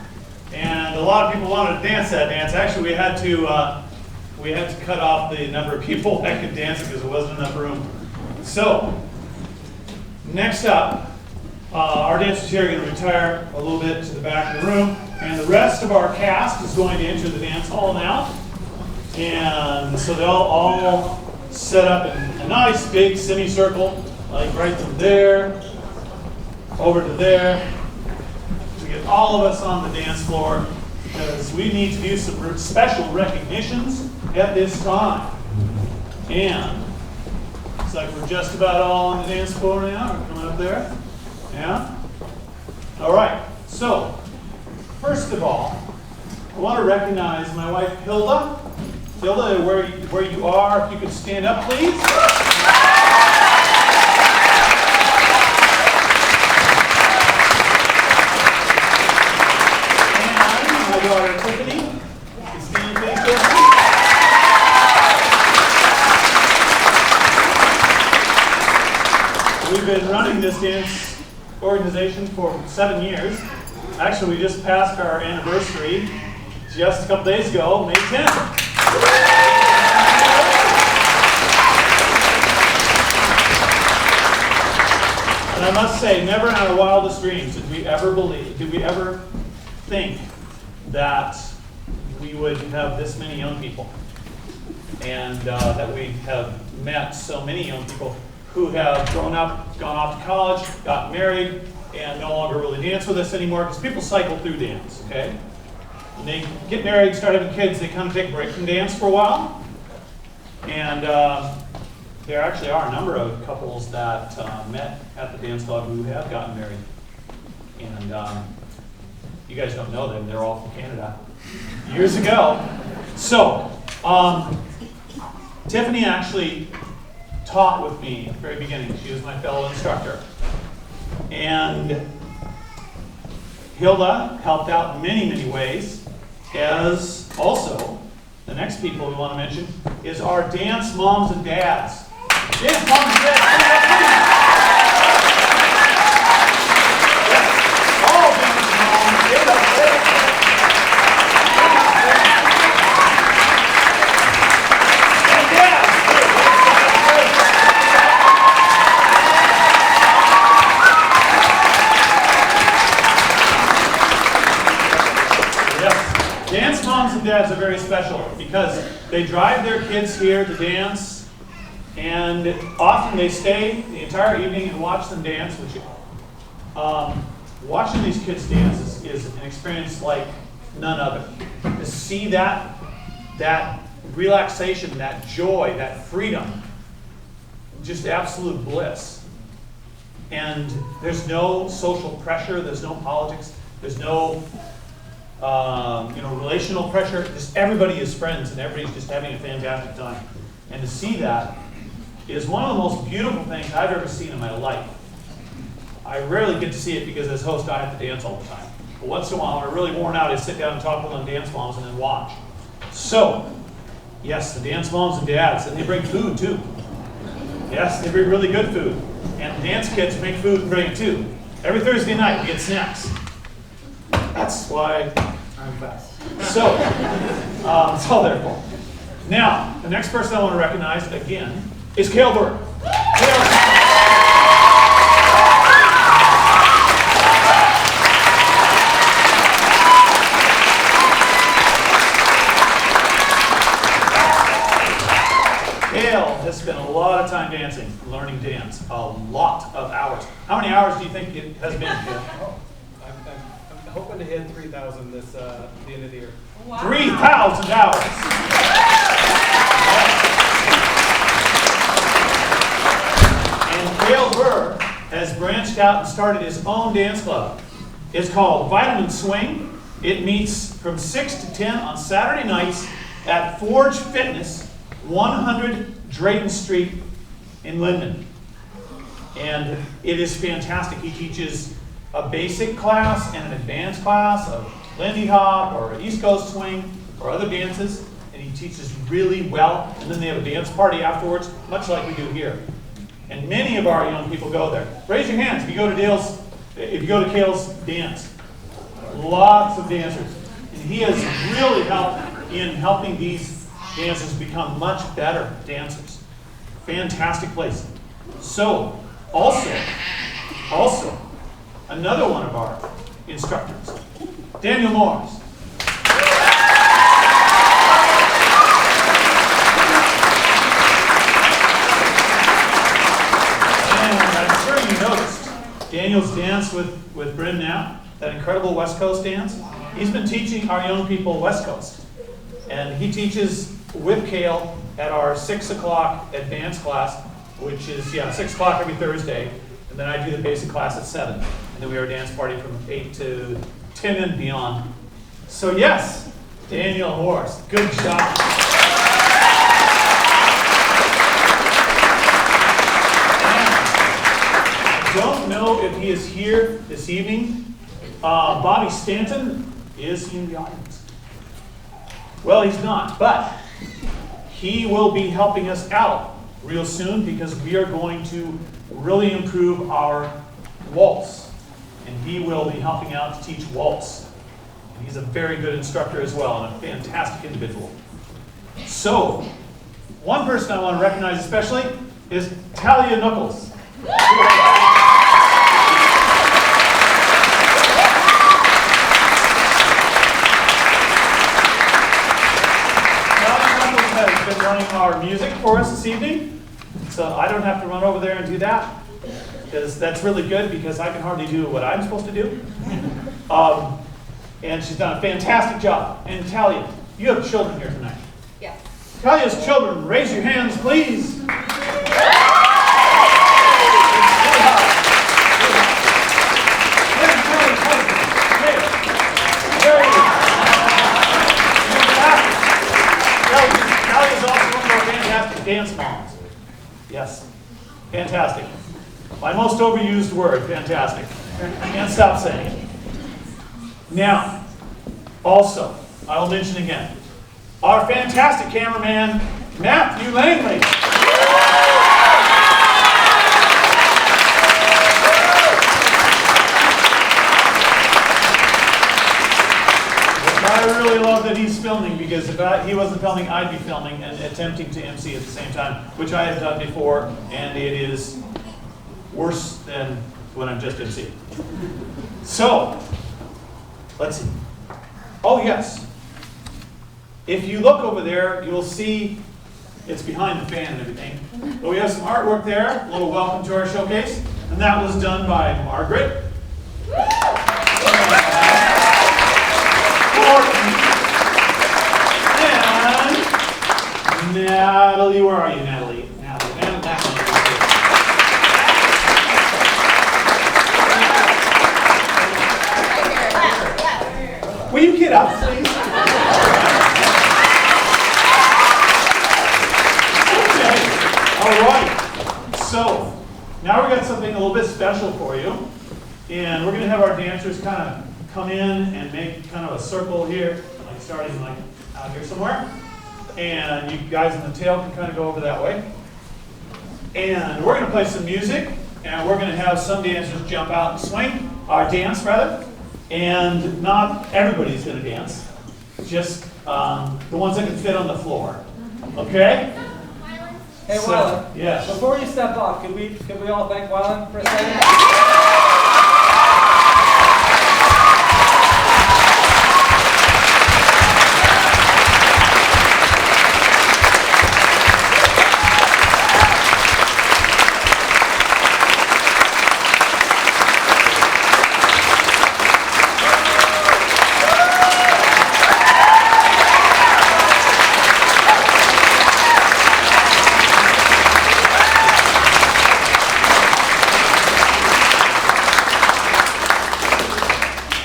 and a lot of people wanted to dance that dance. Actually, we had to cut off the number of people that could dance because there wasn't enough room. So, next up, our dancers here are going to retire a little bit to the back of the room, and the rest of our cast is going to enter the dance hall now. And so they'll all set up in a nice big semicircle, like right from there over to there. We get all of us on the dance floor because we need to do some special recognitions at this time. And looks like we're just about all on the dance floor now. We're coming up there. Yeah? All right. So, first of all, I want to recognize my wife, Hilda. Hilda, where you are, if you could stand up, please. And my daughter, Tiffany. You can stand, please, Tiffany. We've been running this dance organization for 7 years. Actually, we just passed our anniversary just a couple days ago, May 10th. And I must say, never in our wildest dreams did we ever think that we would have this many young people, and that we have met so many young people who have grown up, gone off to college, got married, and no longer really dance with us anymore, because people cycle through dance, okay? When they get married, start having kids, they kind of take a break from dance for a while. And there actually are a number of couples that met at the dance club who have gotten married. And you guys don't know them, they're all from Canada years ago. So, Tiffany actually taught with me at the very beginning. She was my fellow instructor. And Hilda helped out in many, many ways, as also the next people we want to mention is our dance moms and dads. Dance moms and dads, stand up, please. Yes, all dance moms, stand up, please. And dads, yes, dance moms and dads are very special because they drive their kids here to dance, and often they stay the entire evening and watch them dance. Which, watching these kids dance is an experience like none other. To see that relaxation, that joy, that freedom, just absolute bliss. And there's no social pressure, there's no politics, there's no relational pressure. Just everybody is friends and everybody's just having a fantastic time. And to see that is one of the most beautiful things I've ever seen in my life. I rarely get to see it because as host I have to dance all the time. But once in a while, when I'm really worn out, I sit down and talk with them dance moms and then watch. So, yes, the dance moms and dads, and they bring food too. Yes, they bring really good food. And the dance kids make food and bring it too. Every Thursday night, we get snacks. That's why I'm fast. So, it's all their fault. Now, the next person I want to recognize, again, is Cale Burke. Cale has spent a lot of time dancing, learning dance, a lot of hours. How many hours do you think it has been, Cale? I'm hoping to hit 3,000 this the end of the year. Wow. 3,000 hours. And Cale Burke has branched out and started his own dance club. It's called Wylin Swing. It meets from 6 to 10 on Saturday nights at Forge Fitness, 100 Drayton Street in Lynden. And it is fantastic. He teaches a basic class and an advanced class of Lindy Hop or East Coast Swing or other dances, and he teaches really well. And then they have a dance party afterwards, much like we do here. And many of our young people go there. Raise your hands if you go to Dale's If you go to Cale's dance, lots of dancers. And he has really helped in helping these dancers become much better dancers. Fantastic place. So, also, another one of our instructors, Daniel Morris. Daniel's danced with Bryn now, that incredible West Coast dance. He's been teaching our young people West Coast. And he teaches with Cale at our 6 o'clock advanced class, which is, 6 o'clock every Thursday. And then I do the basic class at 7. And then we have a dance party from 8 to 10 and beyond. So yes, Daniel Morris, good job. Don't know if he is here this evening. Bobby Stanton is in the audience. Well, he's not, but he will be helping us out real soon because we are going to really improve our waltz. And he will be helping out to teach waltz. And he's a very good instructor as well and a fantastic individual. So, one person I want to recognize especially is Talia Knuckles. Has been running our music for us this evening, so I don't have to run over there and do that, because that's really good because I can hardly do what I'm supposed to do. And she's done a fantastic job. And Talia, you have children here tonight. Yes. Talia's children, raise your hands, please. Dance moms. Yes. Fantastic. My most overused word, fantastic. I can't stop saying it. Now, also, I will mention again, our fantastic cameraman, Matthew Langley. I really love that he's filming because if he wasn't filming, I'd be filming and attempting to MC at the same time, which I have done before, and it is worse than when I'm just MCing. So, let's see. Oh yes. If you look over there, you'll see it's behind the fan and everything. But we have some artwork there, a little welcome to our showcase, and that was done by Margaret. And Natalie, where are you, Natalie? Will you get up, please? Okay. All right. So now we've got something a little bit special for you, and we're going to have our dancers kind of come in and make kind of a circle here, like starting like out here somewhere. And you guys in the tail can kind of go over that way. And we're going to play some music, and we're going to have some dancers jump out and swing, or dance rather. And not everybody's going to dance, just the ones that can fit on the floor. Okay? Hey, So, Wylin. yes. Before you step off, could we all thank Wylin for a second?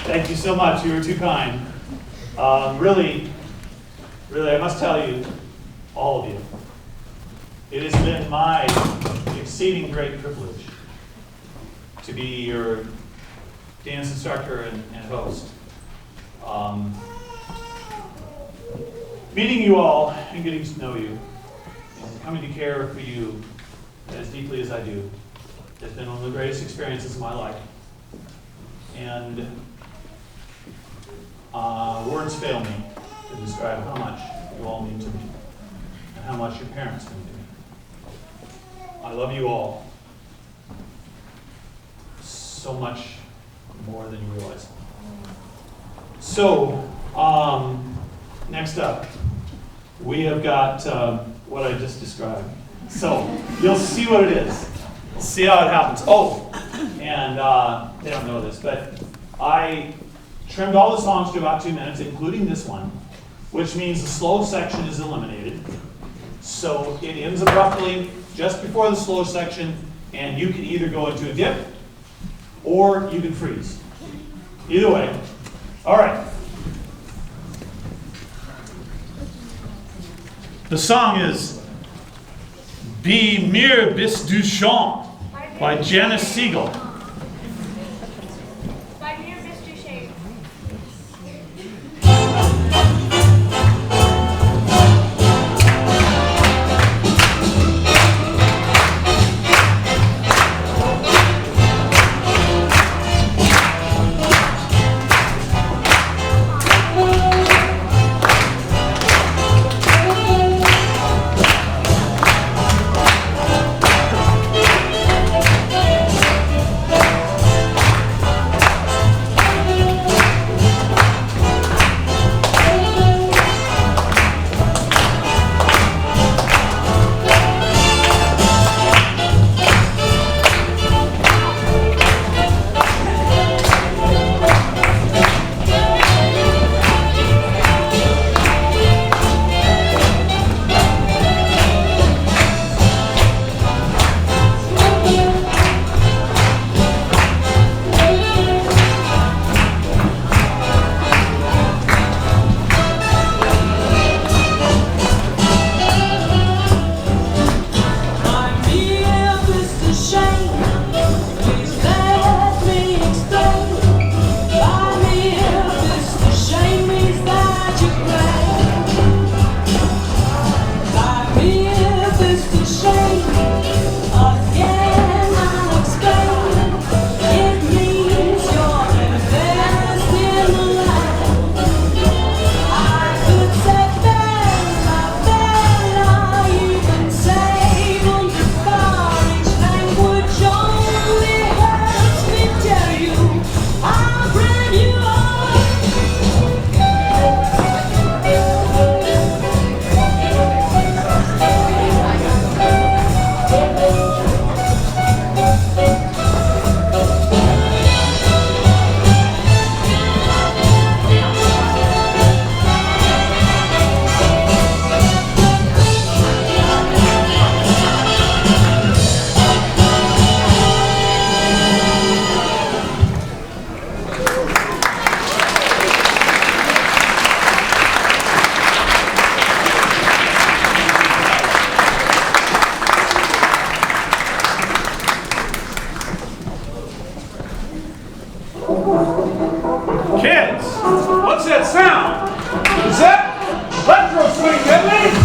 Thank you so much. You were too kind. Really, I must tell you, all of you, it has been my exceeding great privilege to be your dance instructor and host. Meeting you all and getting to know you and coming to care for you as deeply as I do has been one of the greatest experiences of my life. And words fail me to describe how much you all mean to me and how much your parents mean to me. I love you all so much more than you realize. So, next up, we have got what I just described. So, you'll see what it is. See how it happens. Oh, and they don't know this, but I trimmed all the songs to about 2 minutes, including this one, which means the slow section is eliminated. So it ends abruptly just before the slow section, and you can either go into a dip or you can freeze. Either way. All right. The song is Be Mir Bis Du Chant by Janice Siegel. By Mir Bis Du Shade. Kids, what's that sound? Is that electro swing medley?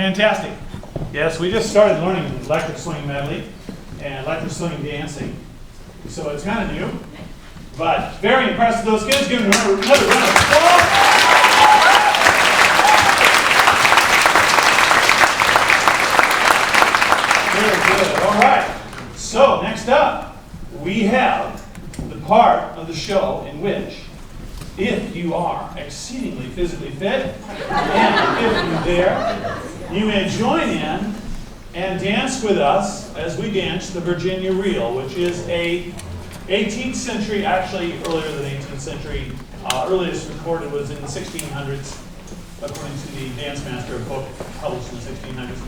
Fantastic. Yes, we just started learning electric swing medley and electric swing dancing. So it's kind of new, but very impressed with those kids. Give them another round of applause. Very good. All right. So next up, we have the part of the show in which, if you are exceedingly physically fit, and if you dare, you may join in and dance with us as we dance the Virginia Reel, which is a 18th century, actually earlier than 18th century, earliest recorded was in the 1600s, according to the Dance Master, a book published in the 1600s.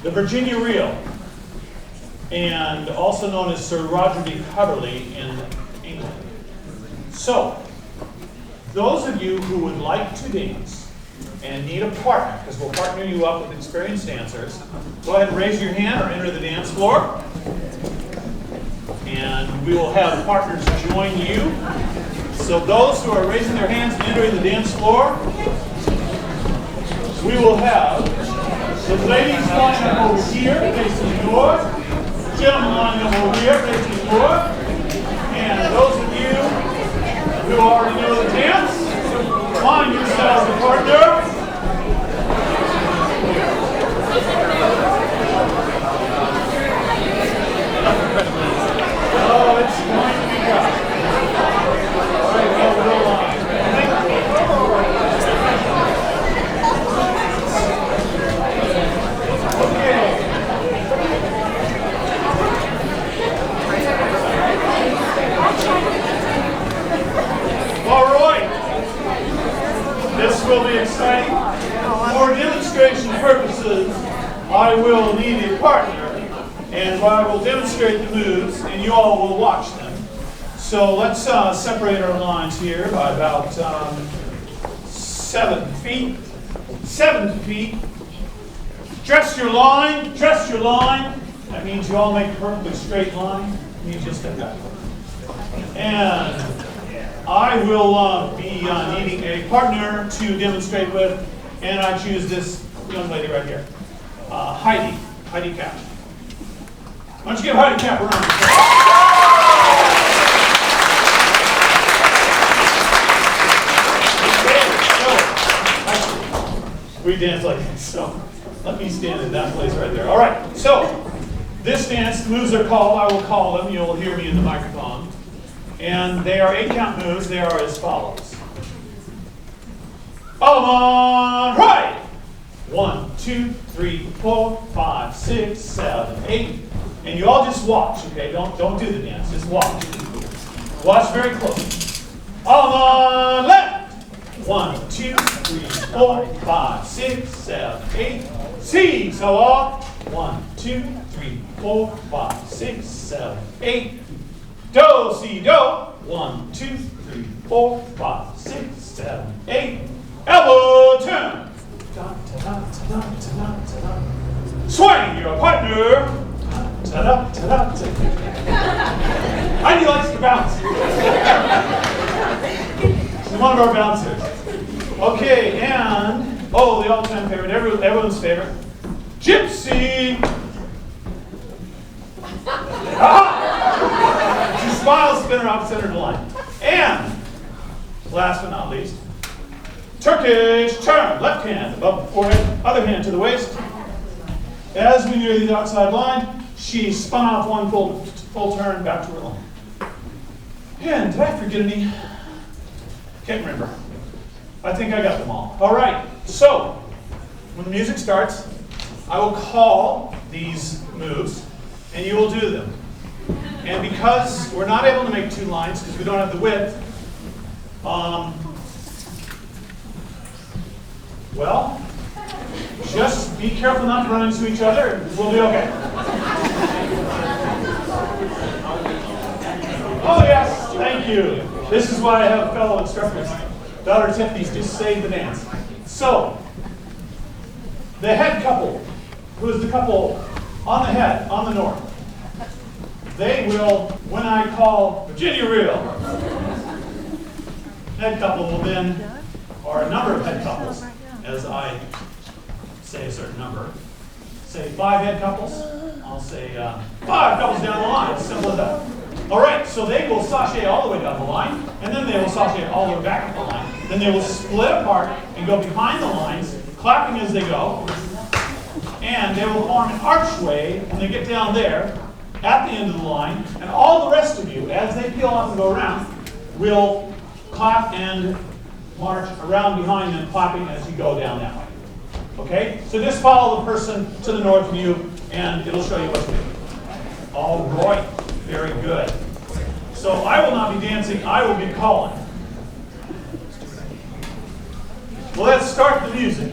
The Virginia Reel, and also known as Sir Roger de Coverley in England. So, those of you who would like to dance and need a partner, because we'll partner you up with experienced dancers, go ahead and raise your hand or enter the dance floor. And we will have partners join you. So those who are raising their hands and entering the dance floor, we will have the ladies line up over here facing the door, gentlemen lining up over here facing the door, and those of you who already know the dance, find yourselves a partner. Oh, it's going to be tough. All right, well, we'll okay. All right. This will be exciting. For demonstration purposes, I will need a partner. And I will demonstrate the moves, and you all will watch them. So let's separate our lines here by about 7 feet. 7 feet. Dress your line, dress your line. That means you all make a perfectly straight line. You just step back. And I will be needing a partner to demonstrate with, and I choose this young lady right here, Heidi Cap. Why don't you give Heidi Cap a round of applause? Okay, so we dance like this, so let me stand in that place right there. All right, so this dance, the moves are called, I will call them, you'll hear me in the microphone. And they are 8-count moves, they are as follows. All on, right! 1, 2, 3, 4, 5, 6, 7, 8. And you all just watch, okay? Don't do the dance, just watch. Watch very close. All on left. 1, 2, 3, 4, 5, 6, 7, 8. See, so off. 1, 2, 3, 4, 5, 6, 7, 8. Do, si, do. 1, 2, 3, 4, 5, 6, 7, 8. Elbow turn. Swing your partner. Ta-da, ta-da, ta-da. Heidi likes to bounce. She's one of our bouncers. Okay, and, oh, the all-time favorite, everyone's favorite, Gypsy. Aha! She smiles, spin her up, center the line. And, last but not least, Turkish turn. Left hand above the forehead, other hand to the waist. As we near the outside line, she spun off one full turn back to her line. And did I forget any? Can't remember. I think I got them all. All right, so when the music starts, I will call these moves, and you will do them. And because we're not able to make 2 lines, because we don't have the width, well, just be careful not to run into each other, and we'll be okay. Oh yes, thank you. This is why I have fellow instructors. Daughter Tiffany's just saved the dance. So, the head couple, who is the couple on the head, on the north, they will, when I call Virginia Reel, head couple will then, or a number of head couples, as I say a certain number. Say 5 head couples. I'll say 5 couples down the line. It's simple as that. All right, so they will sashay all the way down the line, and then they will sashay all the way back up the line. Then they will split apart and go behind the lines, clapping as they go. And they will form an archway when they get down there at the end of the line. And all the rest of you, as they peel off and go around, will clap and march around behind them, clapping as you go down that way. Okay? So just follow the person to the north of you, and it'll show you what to do. All right. Very good. So I will not be dancing, I will be calling. Well, let's start the music.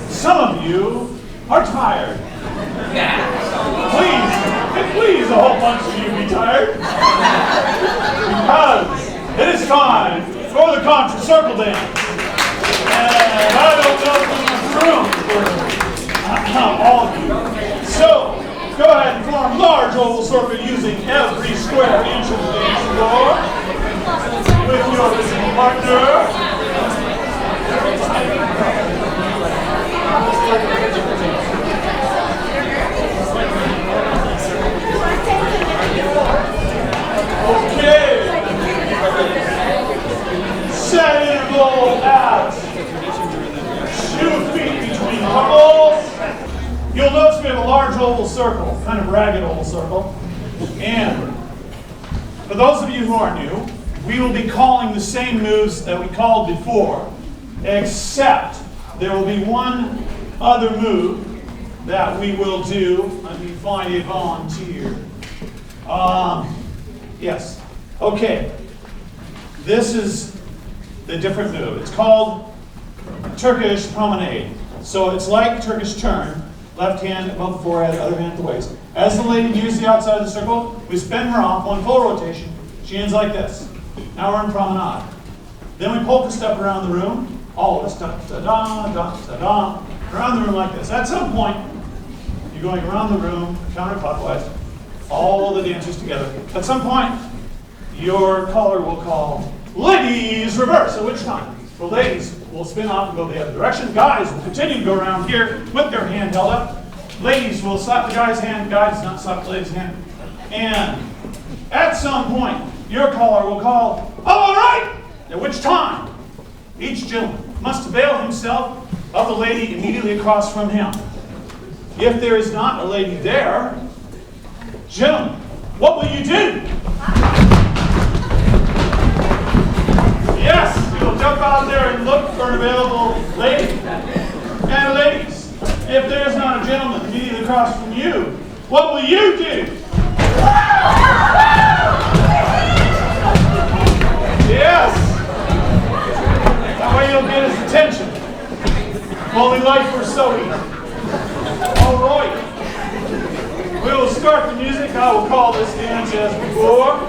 Some of you are tired. Please And please, a whole bunch of you be tired. Because it is time for the Contra circle dance. And I don't know if there's room for all of you. So, go ahead and form large oval circle using every square inch of the dance floor with your visiting partner. Okay. Set interval at 2 feet between couples. You'll notice we have a large oval circle, kind of ragged oval circle. And for those of you who are new, we will be calling the same moves that we called before, except there will be one other move that we will do. Let me find a volunteer. Yes. Okay. This is the different move. It's called Turkish promenade. So it's like Turkish turn. Left hand above the forehead, other hand at the waist. As the lady nears the outside of the circle, we spin her off, one full rotation. She ends like this. Now we're in promenade. Then we polka step around the room. All of us, da-da-da-da-da, around the room like this. At some point, you're going around the room, counterclockwise, all the dancers together. At some point, your caller will call ladies reverse, at which time the ladies will spin off and go the other direction. Guys will continue to go around here with their hand held up. Ladies will slap the guy's hand, guy does not slap the lady's hand. And at some point, your caller will call, all right, at which time each gentleman must avail himself of the lady immediately across from him. If there is not a lady there, gentlemen, what will you do? Yes, you will jump out there and look for an available lady. And ladies, if there's not a gentleman immediately across from you, what will you do? Yes. That way you'll get his attention. Only life for so easy. All right. We will start the music. I will call this dance as before.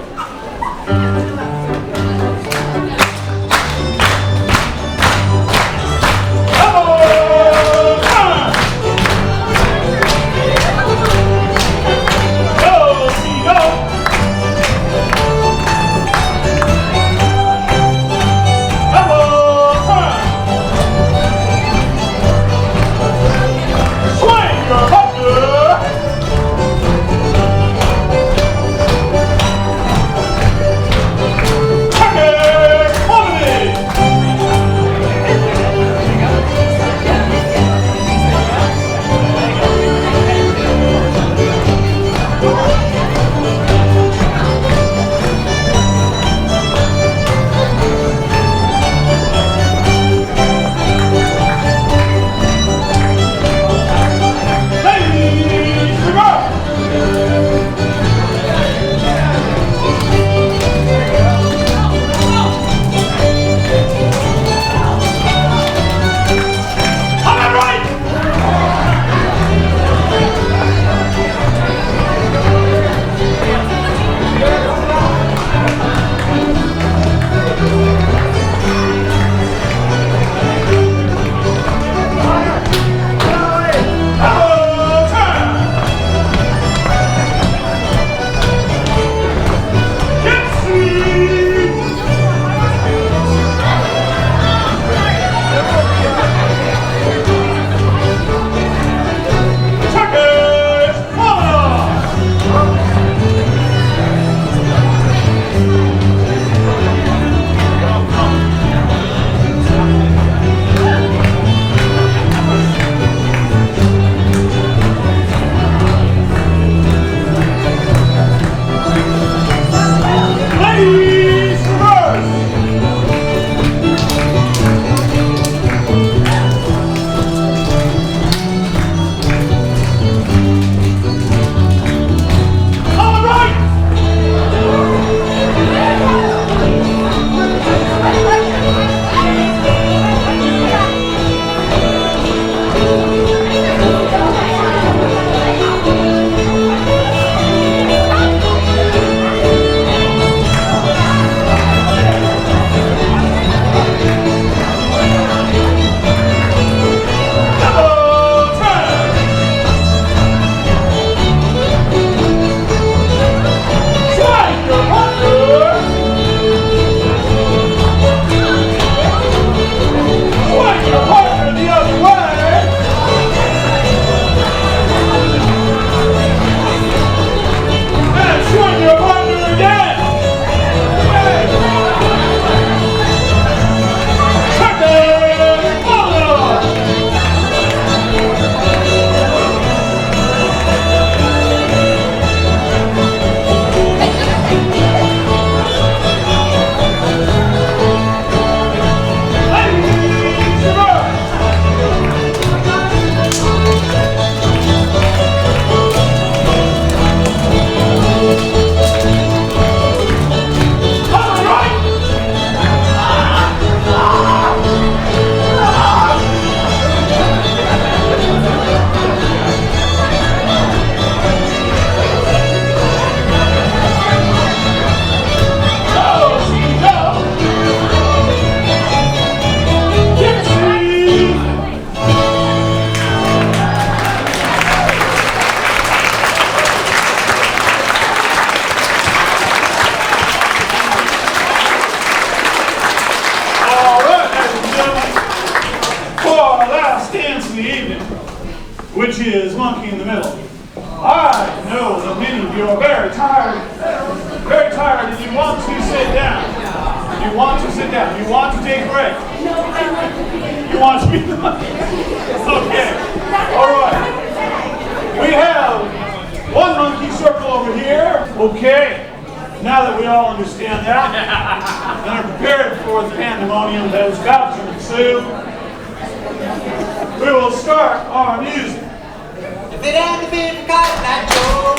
which is monkey in the middle. I know that many of you are very tired, and you want to sit down. You want to sit down. You want to take a break. You want to be okay. All right. We have one monkey circle over here. Okay. Now that we all understand that and are prepared for the pandemonium that is about to ensue, we will start our music. If it hadn't been for Cotton Eye Joe,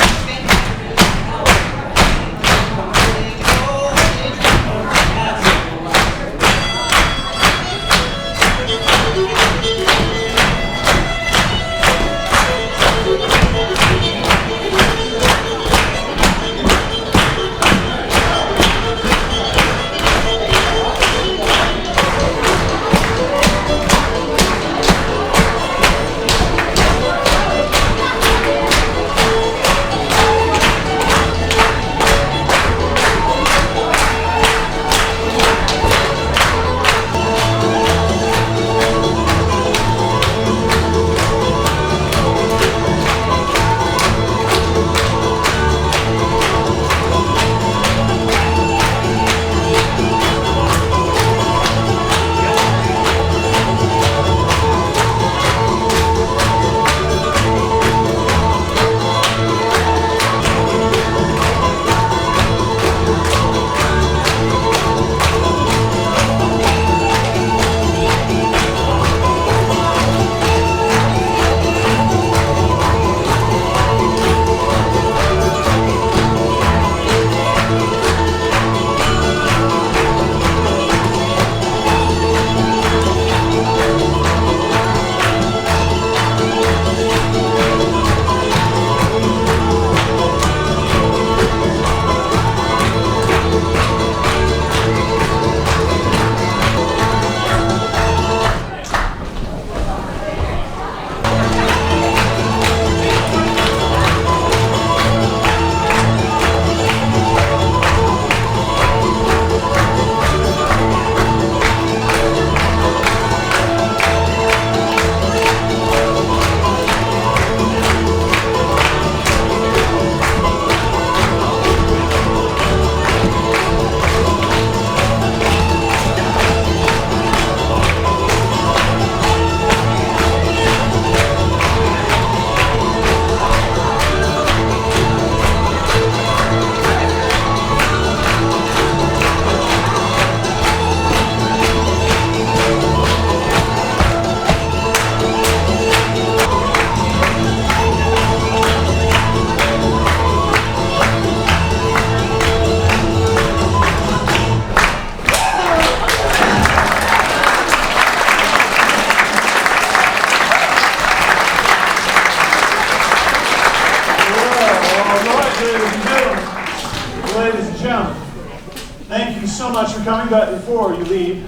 Thank you so much for coming, but before you leave,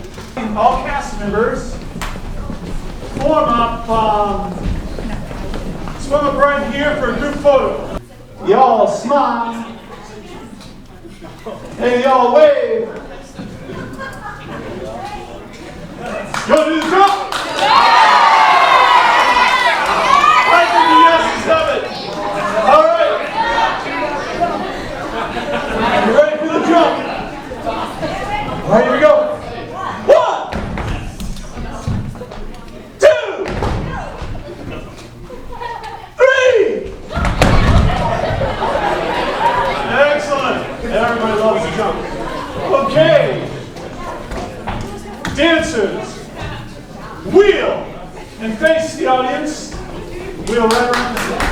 all cast members form up right here for a group photo. Y'all smile. Hey, y'all wave. You want to do the jump? I think the yeses of it. All right. You ready for the jump? All right, here we go. 1, 2, 3. Excellent. Everybody loves to jump. Okay. Dancers, wheel and face the audience. Wheel right around the center.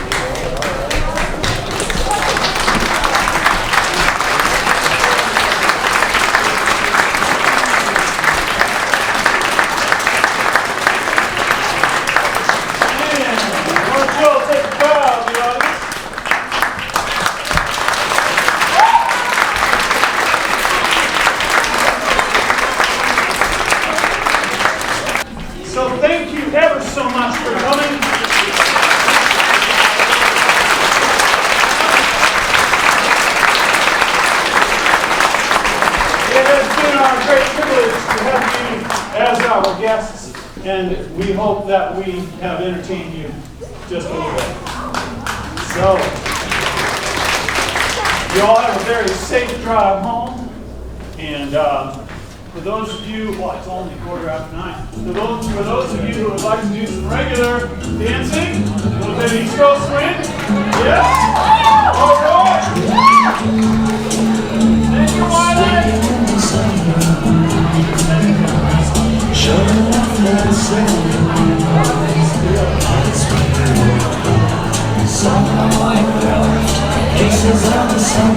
So thank you ever so much for coming. It has been our great privilege to have you as our guests, and we hope that we have entertained you. just a little bit. So, you all have a very safe drive home. And for those of you, well, it's only 9:15. For those of you who would like to do some regular dancing, a little bit of East Coast swing. Yeah? All right. Thank you, Wylin. Somehow I felt pieces of the sun.